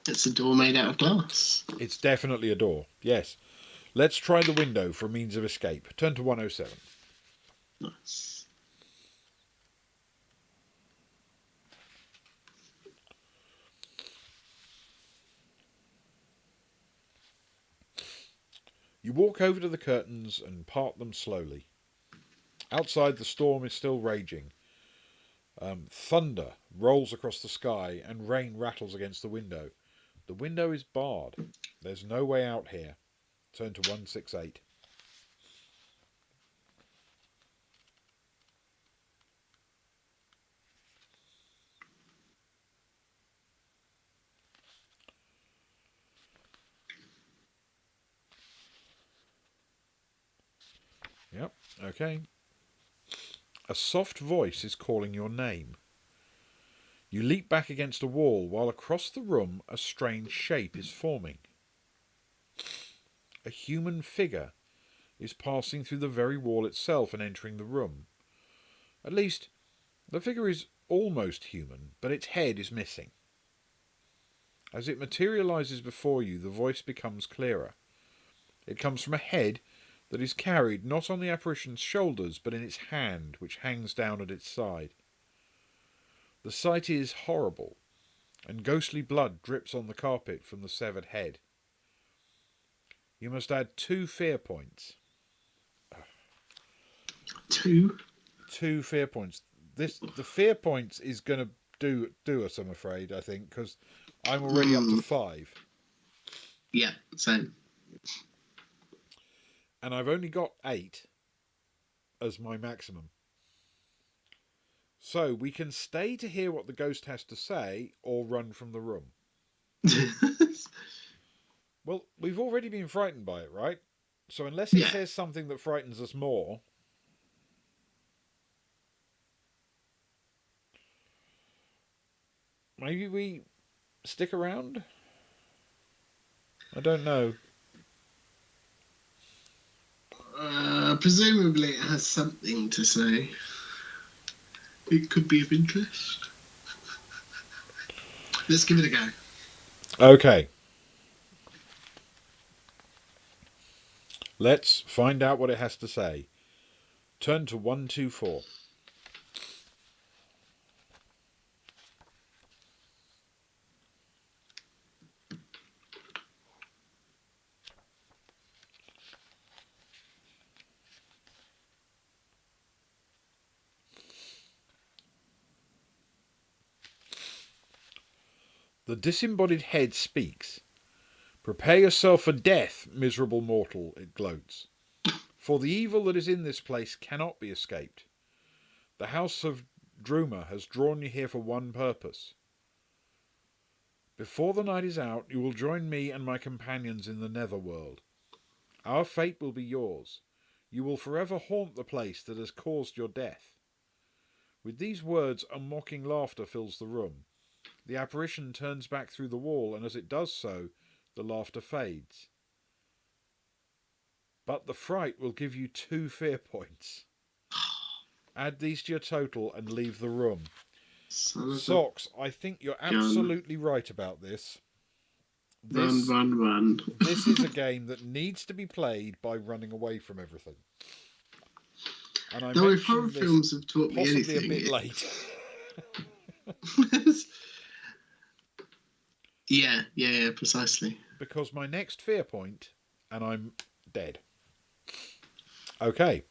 It's a door made out of glass.
It's definitely a door, yes. Let's try the window for a means of escape. Turn to 107.
Nice.
You walk over to the curtains and part them slowly. Outside, the storm is still raging. Thunder rolls across the sky and rain rattles against the window. The window is barred. There's no way out here. Turn to 168. Yep, okay. A soft voice is calling your name. You leap back against a wall while across the room a strange shape is forming. A human figure is passing through the very wall itself and entering the room. At least, the figure is almost human, but its head is missing. As it materializes before you, the voice becomes clearer. It comes from a head that is carried not on the apparition's shoulders, but in its hand, which hangs down at its side. The sight is horrible, and ghostly blood drips on the carpet from the severed head. You must add 2 fear points.
2?
2 fear points. The fear points is going to do us, I'm afraid, I think, because I'm already up to 5.
Yeah, same.
And I've only got 8 as my maximum. So we can stay to hear what the ghost has to say or run from the room. Well, we've already been frightened by it, right? So unless it says something that frightens us more... maybe we stick around? I don't know.
Presumably it has something to say. It could be of interest. Let's give it a go.
Okay. Let's find out what it has to say. Turn to 124. The disembodied head speaks. Prepare yourself for death, miserable mortal, it gloats. For the evil that is in this place cannot be escaped. The house of Druma has drawn you here for one purpose. Before the night is out, you will join me and my companions in the netherworld. Our fate will be yours. You will forever haunt the place that has caused your death. With these words, a mocking laughter fills the room. The apparition turns back through the wall, and as it does so, the laughter fades. But the fright will give you 2 fear points. Add these to your total and leave the room. Socks, I think you're absolutely right about this.
Run.
This is a game that needs to be played by running away from everything. And I
Though if horror
mentioned this
films have taught me
possibly
anything,
a bit late.
yeah, precisely.
Because my next fear point, and I'm dead. Okay.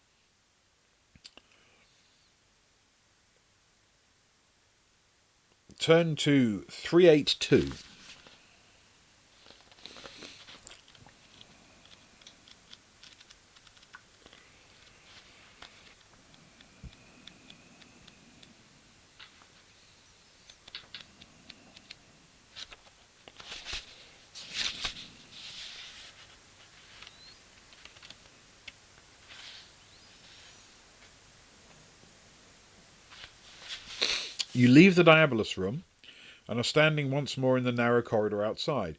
Turn to 382. You leave the Diabolus room and are standing once more in the narrow corridor outside.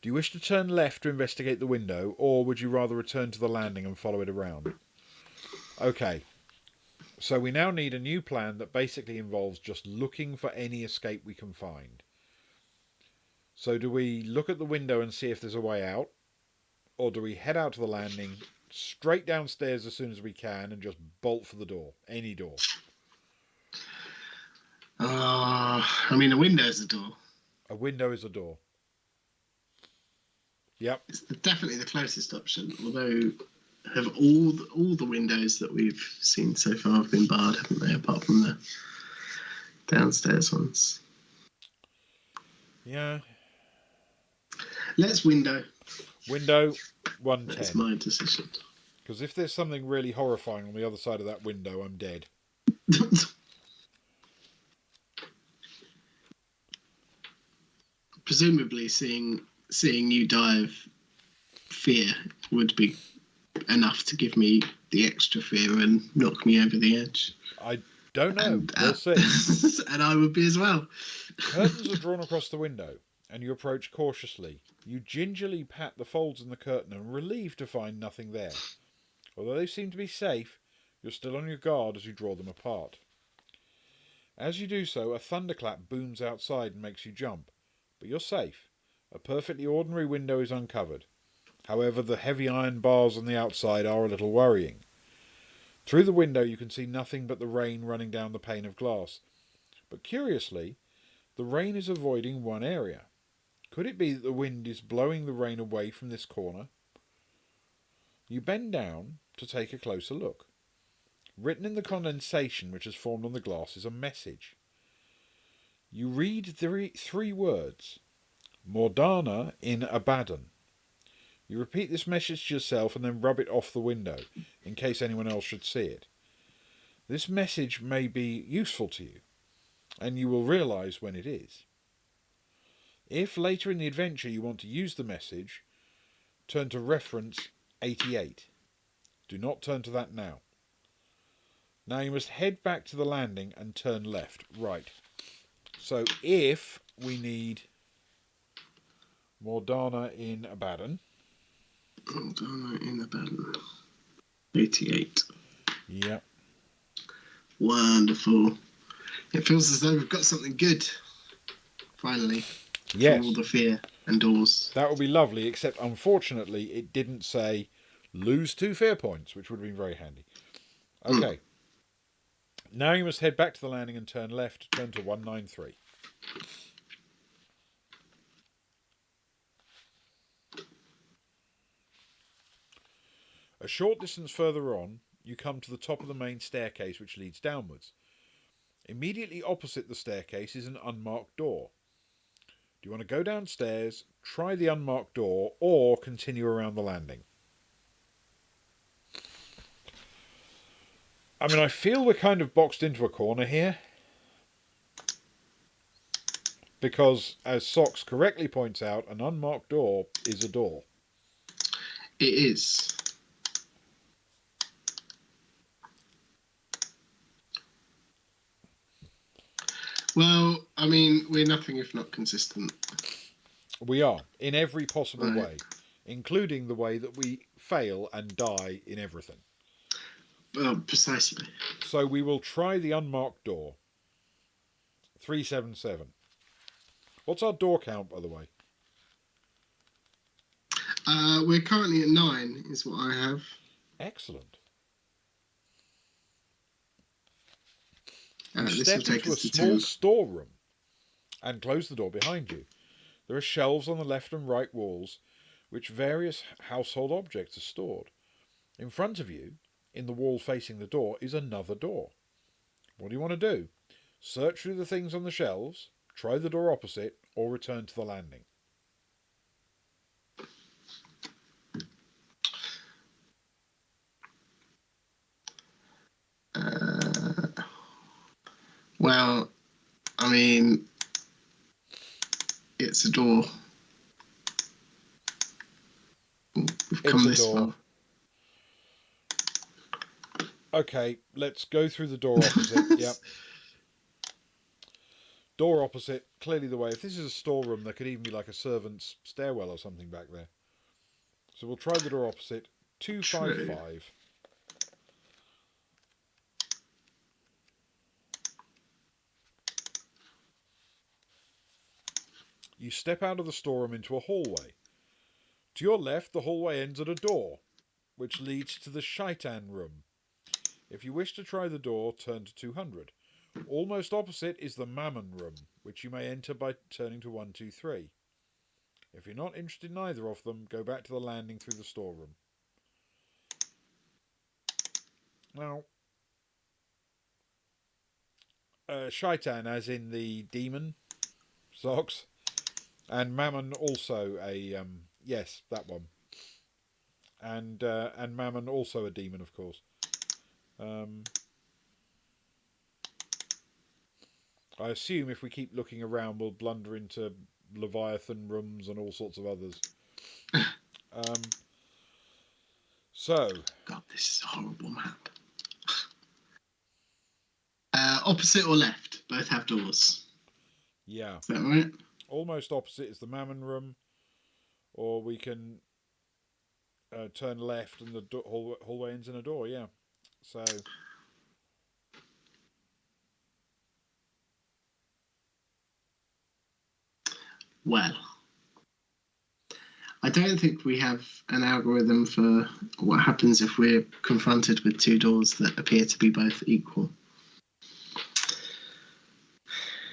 Do you wish to turn left to investigate the window, or would you rather return to the landing and follow it around? Okay, so we now need a new plan that basically involves just looking for any escape we can find. So do we look at the window and see if there's a way out, or do we head out to the landing, straight downstairs as soon as we can, and just bolt for the door, any door?
I mean, a window is a door.
A window is a door. Yep.
It's definitely the closest option, although have all the windows that we've seen so far have been barred, haven't they, apart from the downstairs ones?
Yeah.
Let's window.
Window, 110.
That's my decision.
Because if there's something really horrifying on the other side of that window, I'm dead.
Presumably, seeing you die of fear would be enough to give me the extra fear and knock me over the edge.
I don't know. We'll see.
And I would be as well.
Curtains are drawn across the window, and you approach cautiously. You gingerly pat the folds in the curtain and are relieved to find nothing there. Although they seem to be safe, you're still on your guard as you draw them apart. As you do so, a thunderclap booms outside and makes you jump. But you're safe. A perfectly ordinary window is uncovered. However, the heavy iron bars on the outside are a little worrying. Through the window you can see nothing but the rain running down the pane of glass. But curiously, the rain is avoiding one area. Could it be that the wind is blowing the rain away from this corner? You bend down to take a closer look. Written in the condensation which has formed on the glass is a message. You read three words. Mordana in Abaddon. You repeat this message to yourself and then rub it off the window, in case anyone else should see it. This message may be useful to you, and you will realise when it is. If later in the adventure you want to use the message, turn to reference 88. Do not turn to that now. Now you must head back to the landing and turn left. Right. So if we need Mordana in Abaddon.
Mordana in Abaddon. 88.
Yep.
Wonderful. It feels as though we've got something good. Finally.
Yes.
For all the fear and doors.
That would be lovely, except unfortunately it didn't say lose 2 fear points, which would have been very handy. Okay. Now you must head back to the landing and turn left. Turn to 193. A short distance further on, you come to the top of the main staircase which leads downwards. Immediately opposite the staircase is an unmarked door. Do you want to go downstairs, try the unmarked door, or continue around the landing? I mean, I feel we're kind of boxed into a corner here. Because, as Socks correctly points out, an unmarked door is a door.
It is. Well, I mean, we're nothing if not consistent.
We are, in every possible way, including the way that we fail and die in everything.
Precisely.
So we will try the unmarked door. 377. What's our door count, by the way?
We're currently at 9, is what I have.
Excellent.
You
step into a small storeroom and close the door behind you. There are shelves on the left and right walls which various household objects are stored. In front of you, in the wall facing the door, is another door. What do you want to do? Search through the things on the shelves, try the door opposite, or return to the landing?
Well, I mean, it's a door. We've come this far.
Okay, let's go through the door opposite. Yep. Door opposite, clearly the way. If this is a storeroom, there could even be like a servant's stairwell or something back there. So we'll try the door opposite. 255. True. You step out of the storeroom into a hallway. To your left, the hallway ends at a door, which leads to the Shaitan room. If you wish to try the door, turn to 200. Almost opposite is the Mammon room, which you may enter by turning to 123. If you're not interested in either of them, go back to the landing through the storeroom. Now, Shaitan, as in the demon, Socks, and Mammon also a yes, that one, and Mammon also a demon, of course. I assume if we keep looking around, we'll blunder into Leviathan rooms and all sorts of others. So,
God, this is a horrible map. Opposite or left? Both have doors.
Yeah.
Is that right?
Almost opposite is the Mammon room, or we can turn left and the hallway ends in a door. Yeah. So.
Well, I don't think we have an algorithm for what happens if we're confronted with two doors that appear to be both equal.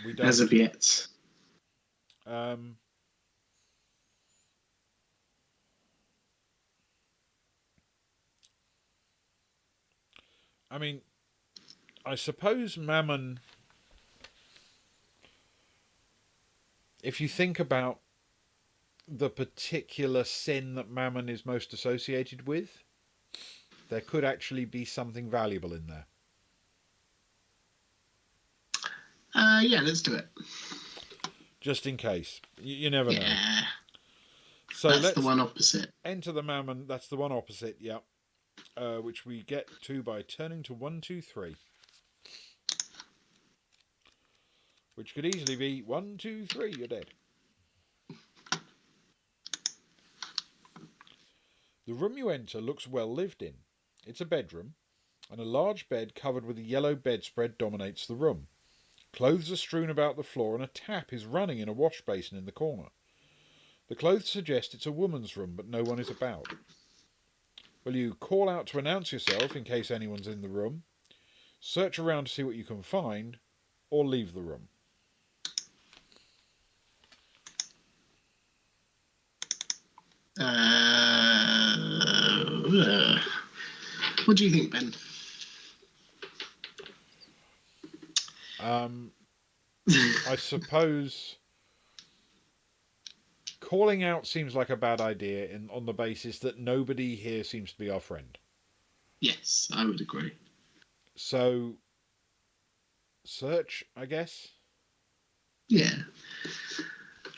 We don't.
As of yet.
I mean, I suppose Mammon, if you think about the particular sin that Mammon is most associated with, there could actually be something valuable in there.
Yeah, let's do it.
Just in case. You never know. So
that's the one opposite.
Enter the Mammon. That's the one opposite, yeah. Which we get to by turning to 123. Which could easily be 1, 2, 3, you're dead. The room you enter looks well lived in. It's a bedroom, and a large bed covered with a yellow bedspread dominates the room. Clothes are strewn about the floor, and a tap is running in a wash basin in the corner. The clothes suggest it's a woman's room, but no one is about. Will you call out to announce yourself in case anyone's in the room, search around to see what you can find, or leave the room?
What do you think, Ben?
I suppose calling out seems like a bad idea on the basis that nobody here seems to be our friend.
Yes, I would agree.
So, search, I guess?
Yeah.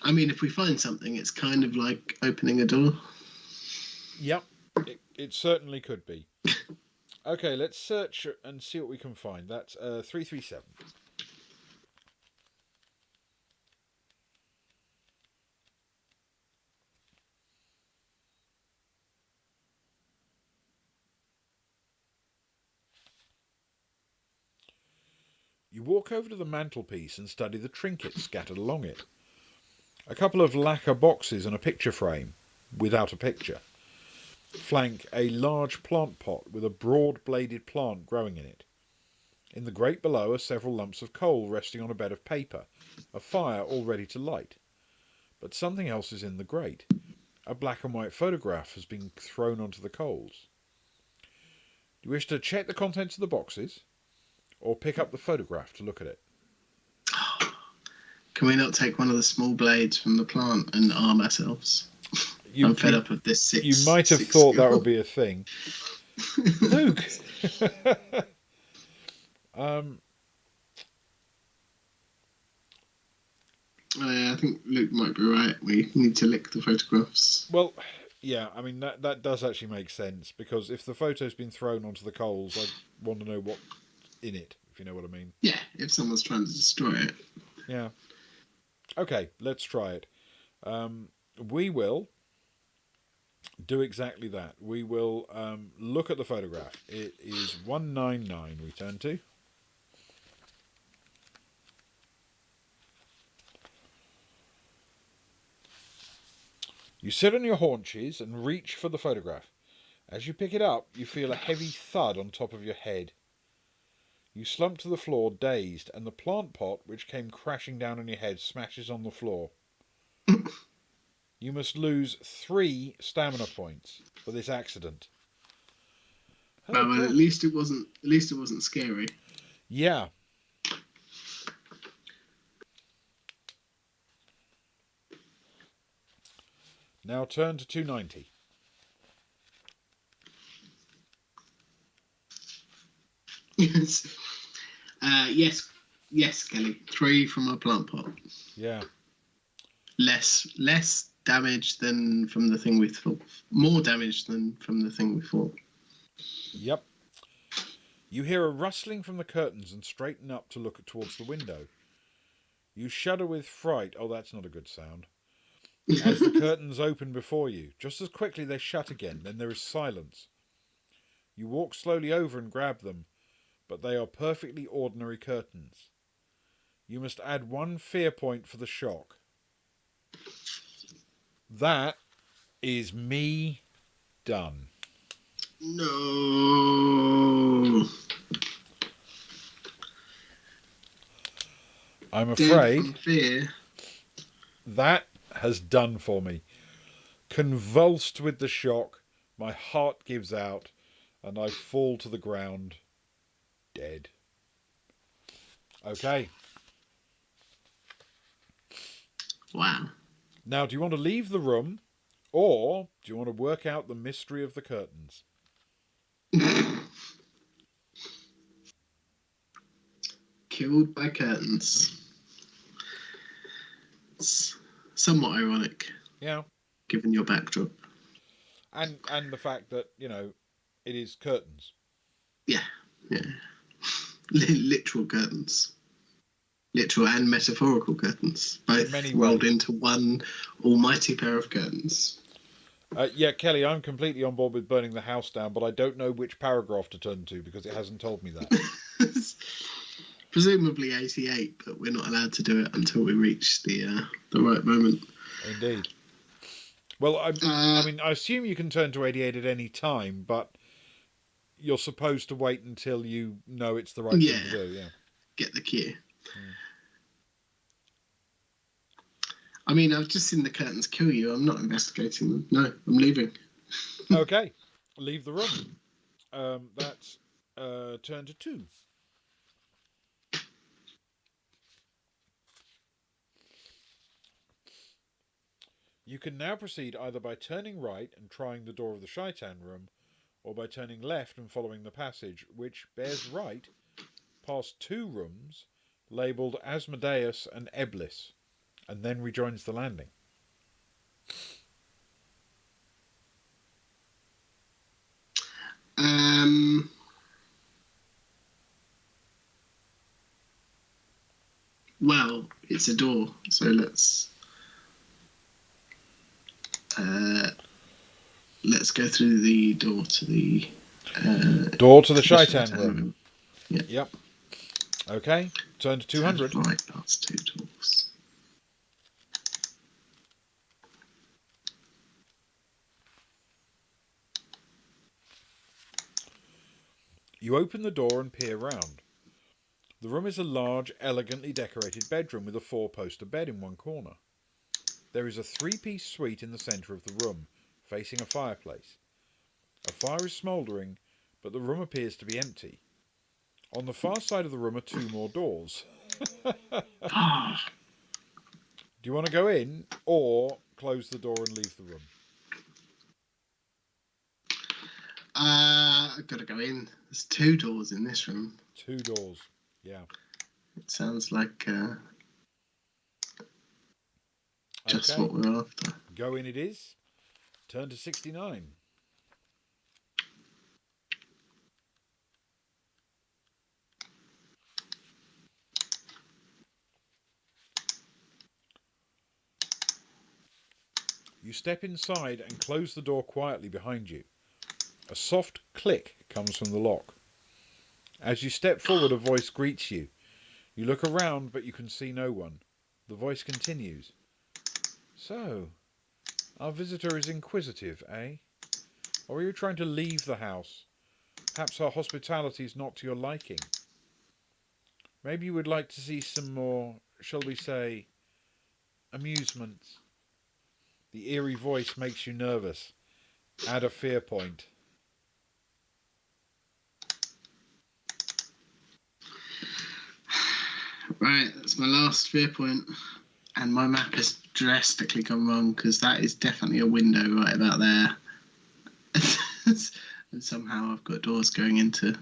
I mean, if we find something, it's kind of like opening a door.
Yep, it certainly could be. Okay, let's search and see what we can find. That's 337. You walk over to the mantelpiece and study the trinkets scattered along it. A couple of lacquer boxes and a picture frame, without a picture, flank a large plant pot with a broad-bladed plant growing in it. In the grate below are several lumps of coal resting on a bed of paper, a fire all ready to light. But something else is in the grate. A black and white photograph has been thrown onto the coals. Do you wish to check the contents of the boxes, or pick up the photograph to look at it?
Can we not take one of the small blades from the plant and arm ourselves? I'm fed up of this six.
You might have thought that would be a thing. Luke!
I think Luke might be right. We need to lick the photographs.
Well, yeah, I mean, that does actually make sense, because if the photo's been thrown onto the coals, I want to know what's in it, if you know what I mean.
Yeah, if someone's trying to destroy it.
Yeah. Okay, let's try it. We will do exactly that. We will look at the photograph. It is 199 we turn to. You sit on your haunches and reach for the photograph. As you pick it up, you feel a heavy thud on top of your head. You slump to the floor, dazed, and the plant pot, which came crashing down on your head, smashes on the floor. You must lose 3 stamina points for this accident.
Oh, well, at least it wasn't. At least it wasn't scary.
Yeah. Now turn to 290.
Yes, Kelly. 3 from a plant pot.
Yeah.
Less damage than from the thing we thought. More damage than from the thing we thought.
Yep. You hear a rustling from the curtains and straighten up to look towards the window. You shudder with fright. Oh, that's not a good sound. As the curtains open before you. Just as quickly they shut again, then there is silence. You walk slowly over and grab them, but they are perfectly ordinary curtains. You must add 1 fear point for the shock. That is me done.
No.
I'm afraid
Dead from fear.
That has done for me. Convulsed with the shock, my heart gives out, and I fall to the ground, dead. Okay.
Wow.
Now, do you want to leave the room, or do you want to work out the mystery of the curtains?
Killed by curtains. It's somewhat ironic.
Yeah.
Given your backdrop.
And the fact that, it is curtains.
Yeah. Literal curtains. Literal and metaphorical curtains. Both rolled into one almighty pair of curtains.
Yeah, Kelly, I'm completely on board with burning the house down, but I don't know which paragraph to turn to because it hasn't told me that.
Presumably 88, but we're not allowed to do it until we reach the right moment.
Indeed. Well, I mean, I assume you can turn to 88 at any time, but you're supposed to wait until you know it's the right thing to do. Yeah.
Get the cue. I mean, I've just seen the curtains kill you. I'm not investigating them. No, I'm leaving.
Okay. Leave the room. That's turn to 2. You can now proceed either by turning right and trying the door of the Shaitan room, or by turning left and following the passage, which bears right past 2 rooms labelled Asmodeus and Eblis, and then rejoins the landing.
Well, it's a door, so let's go through the door to the
Shaitan room.
Yeah.
Yep. Okay. Turn to 200.
Right past 2 doors.
You open the door and peer round. The room is a large, elegantly decorated bedroom with a 4-poster bed in one corner. There is a 3-piece suite in the centre of the room, facing a fireplace. A fire is smouldering, but the room appears to be empty. On the far side of the room are 2 more doors. Do you want to go in or close the door and leave the room?
I've got to go in. There's 2 doors in this room.
2 doors, yeah.
It sounds like just what we're after.
Go in it is. Turn to 69. You step inside and close the door quietly behind you. A soft click comes from the lock. As you step forward, a voice greets you. You look around, but you can see no one. The voice continues. So, our visitor is inquisitive, eh? Or are you trying to leave the house? Perhaps our hospitality is not to your liking. Maybe you would like to see some more, shall we say, amusements. The eerie voice makes you nervous. Add a fear point.
Right, that's my last fear point. And my map has drastically gone wrong because that is definitely a window right about there. And somehow I've got doors going into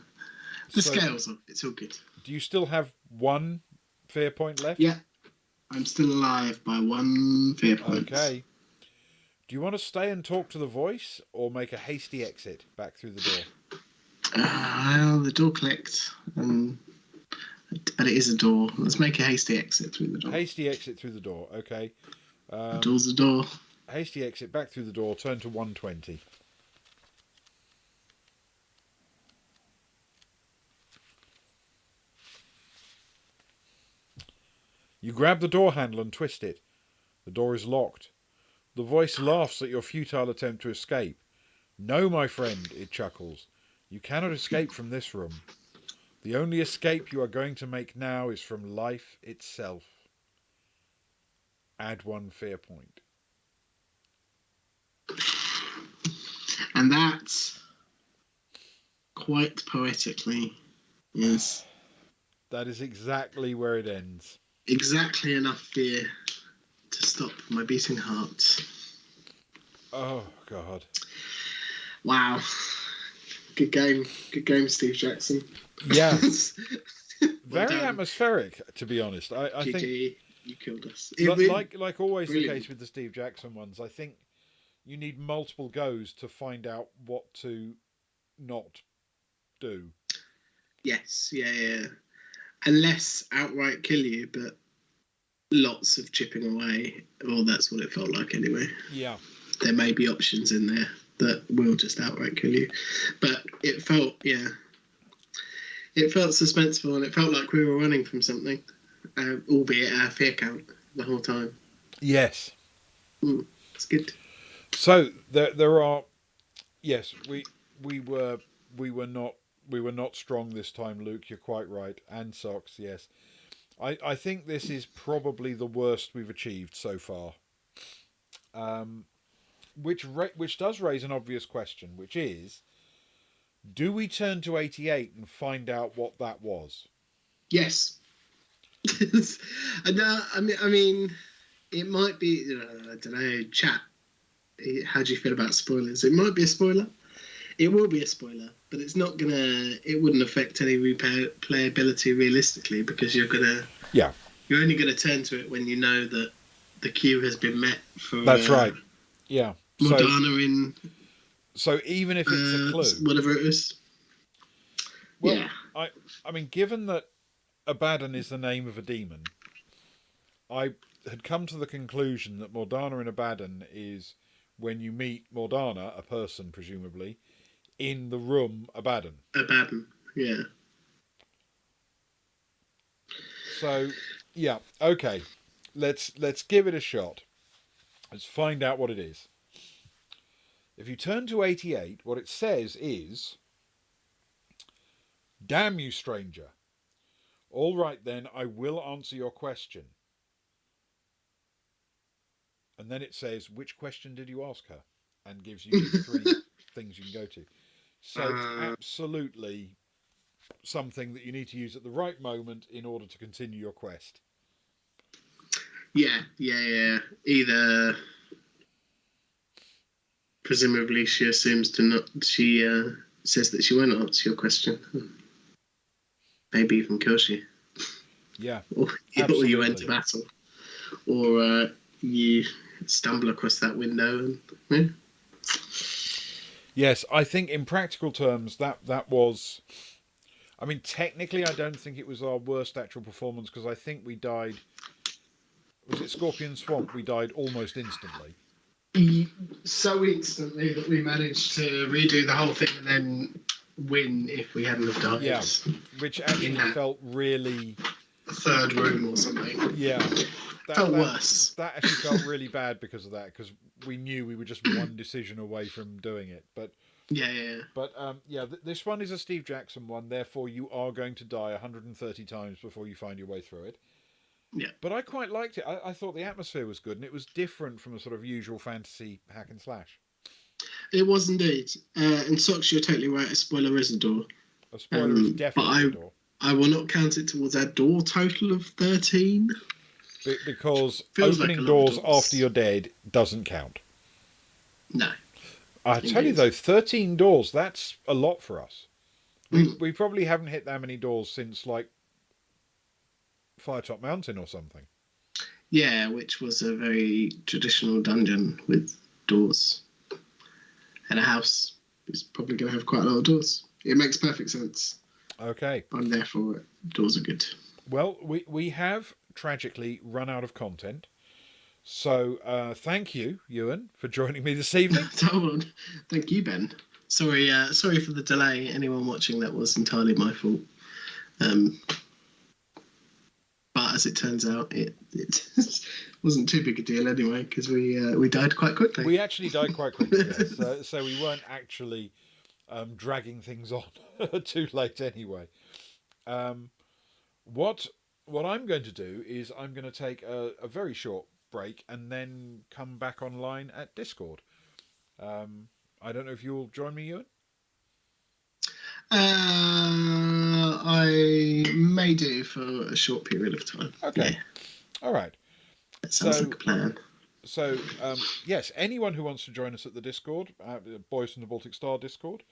the scales. It's all good.
Do you still have 1 fear point left?
Yeah. I'm still alive by 1 fear point.
Okay. Do you want to stay and talk to the voice or make a hasty exit back through the door?
Well, the door clicked, but it is a door. Let's make a hasty exit through the door.
Hasty exit through the door, okay.
The door's a door.
Hasty exit back through the door, turn to 120. You grab the door handle and twist it. The door is locked. The voice laughs at your futile attempt to escape. No, my friend, it chuckles. You cannot escape from this room. The only escape you are going to make now is from life itself. Add 1 fear point.
And that, quite poetically, is...
That is exactly where it ends.
Exactly enough fear to stop my beating heart.
Oh, God.
Wow. Good game. Good game, Steve Jackson.
Yeah. Very atmospheric, to be honest. I
GG,
think
you killed us.
Like always
Brilliant.
the case with the Steve Jackson ones, I think you need multiple goes to find out what to not do.
Yes, yeah. Unless outright kill you, but lots of chipping away. Well, that's what it felt like anyway.
Yeah.
There may be options in there that will just outright kill you. But it felt, it felt suspenseful and it felt like we were running from something, albeit our fear count the whole time.
Yes.
It's good.
So there are, yes, we were not strong this time, Luke. You're quite right, and Socks. Yes, I think this is probably the worst we've achieved so far. Which does raise an obvious question, which is, do we turn to 88 and find out what that was?
Yes. No, I mean, it might be. I don't know. Chat. How do you feel about spoilers? It might be a spoiler. It will be a spoiler, but it's not gonna. It wouldn't affect any replayability realistically because
Yeah,
you're only gonna turn to it when you know that the queue has been met for
that's right. Yeah.
Morgana in
So even if it's a clue,
whatever it is.
well,
Yeah.
I mean, given that Abaddon is the name of a demon, I had come to the conclusion that Morgana in Abaddon is when you meet Morgana, a person presumably, in the room Abaddon.
Abaddon. Yeah.
So, yeah, okay. Let's give it a shot. Let's find out what it is. If you turn to 88, what it says is, "Damn you, stranger. All right then, I will answer your question." And then it says, "Which question did you ask her?" And gives you these three things you can go to. So it's absolutely something that you need to use at the right moment in order to continue your quest.
Yeah. Either presumably she assumes to not. She says that she won't answer your question. Maybe even kills you.
Yeah,
Or you enter battle, or you stumble across that window and. Yeah.
Yes, I think in practical terms that was. I mean, technically, I don't think it was our worst actual performance because I think we died. Was it Scorpion Swamp? We died almost instantly.
So instantly that we managed to redo the whole thing and then win if we hadn't have died.
Yeah, which actually felt really.
Third room or something.
Yeah,
felt worse.
That actually felt really bad because of that, because we knew we were just one decision away from doing it. But
yeah.
But this one is a Steve Jackson one. Therefore, you are going to die 130 times before you find your way through it.
Yeah.
But I quite liked it. I thought the atmosphere was good, and it was different from a sort of usual fantasy hack and slash.
It was indeed. And Socks, you're totally right. A spoiler is a door.
A spoiler is definitely a door.
I will not count it towards our door total of 13.
Because opening doors after you're dead doesn't count.
No.
I tell you though, 13 doors, that's a lot for us. We probably haven't hit that many doors since like Firetop Mountain or something.
Yeah, which was a very traditional dungeon with doors. And a house is probably going to have quite a lot of doors. It makes perfect sense.
Okay.
I'm there for it. Doors are good.
Well, we have tragically run out of content. So thank you, Ewan, for joining me this evening.
Thank you, Ben. Sorry for the delay. Anyone watching, that was entirely my fault. But as it turns out, it wasn't too big a deal anyway, because we died quite quickly.
We actually died quite quickly, yes. So we weren't actually dragging things on too late anyway. What I'm going to do is I'm going to take a very short break and then come back online at Discord. I don't know if you'll join me, Ewan?
I may do for a short period of time.
Okay.
Yeah.
All right.
That sounds like a plan.
So, yes, anyone who wants to join us at the Discord, Boys from the Baltic Star Discord.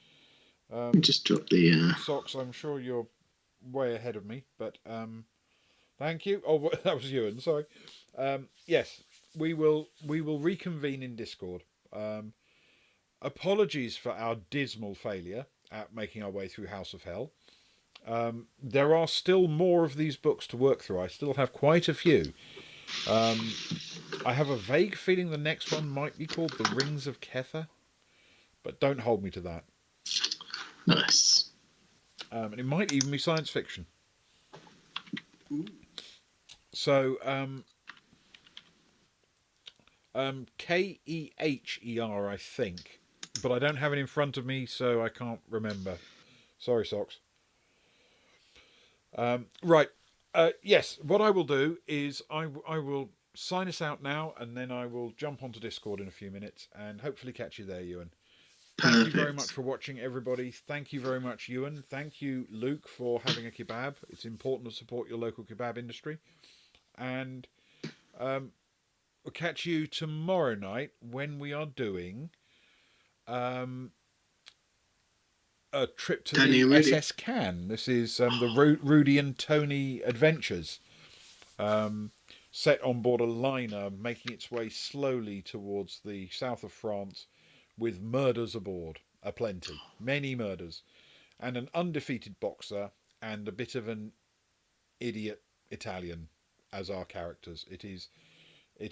Just drop the...
Socks, I'm sure you're way ahead of me, but thank you. Oh, that was Ewan, sorry. Yes, we will reconvene in Discord. Apologies for our dismal failure at making our way through House of Hell. There are still more of these books to work through. I still have quite a few. I have a vague feeling the next one might be called The Rings of Kether, but don't hold me to that.
Nice.
And it might even be science fiction. So, Keher, I think, but I don't have it in front of me, so I can't remember. Sorry, Socks. Right. Yes, what I will do is I will sign us out now, and then I will jump onto Discord in a few minutes and hopefully catch you there, Ewan. Thank you very much for watching, everybody. Thank you very much, Ewan. Thank you, Luke, for having a kebab. It's important to support your local kebab industry. And we'll catch you tomorrow night when we are doing a trip to
Tony
the
and Rudy.
SS Cannes. This is the Rudy and Tony adventures, set on board a liner making its way slowly towards the south of France, with murders aboard aplenty, many murders, and an undefeated boxer and a bit of an idiot Italian as our characters. It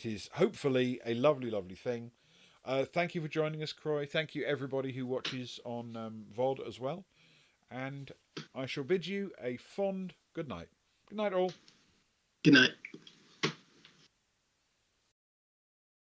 is hopefully a lovely, lovely thing. Thank you for joining us, Croy. Thank you, everybody who watches on VOD as well. And I shall bid you a fond good night. Good night, all.
Good night.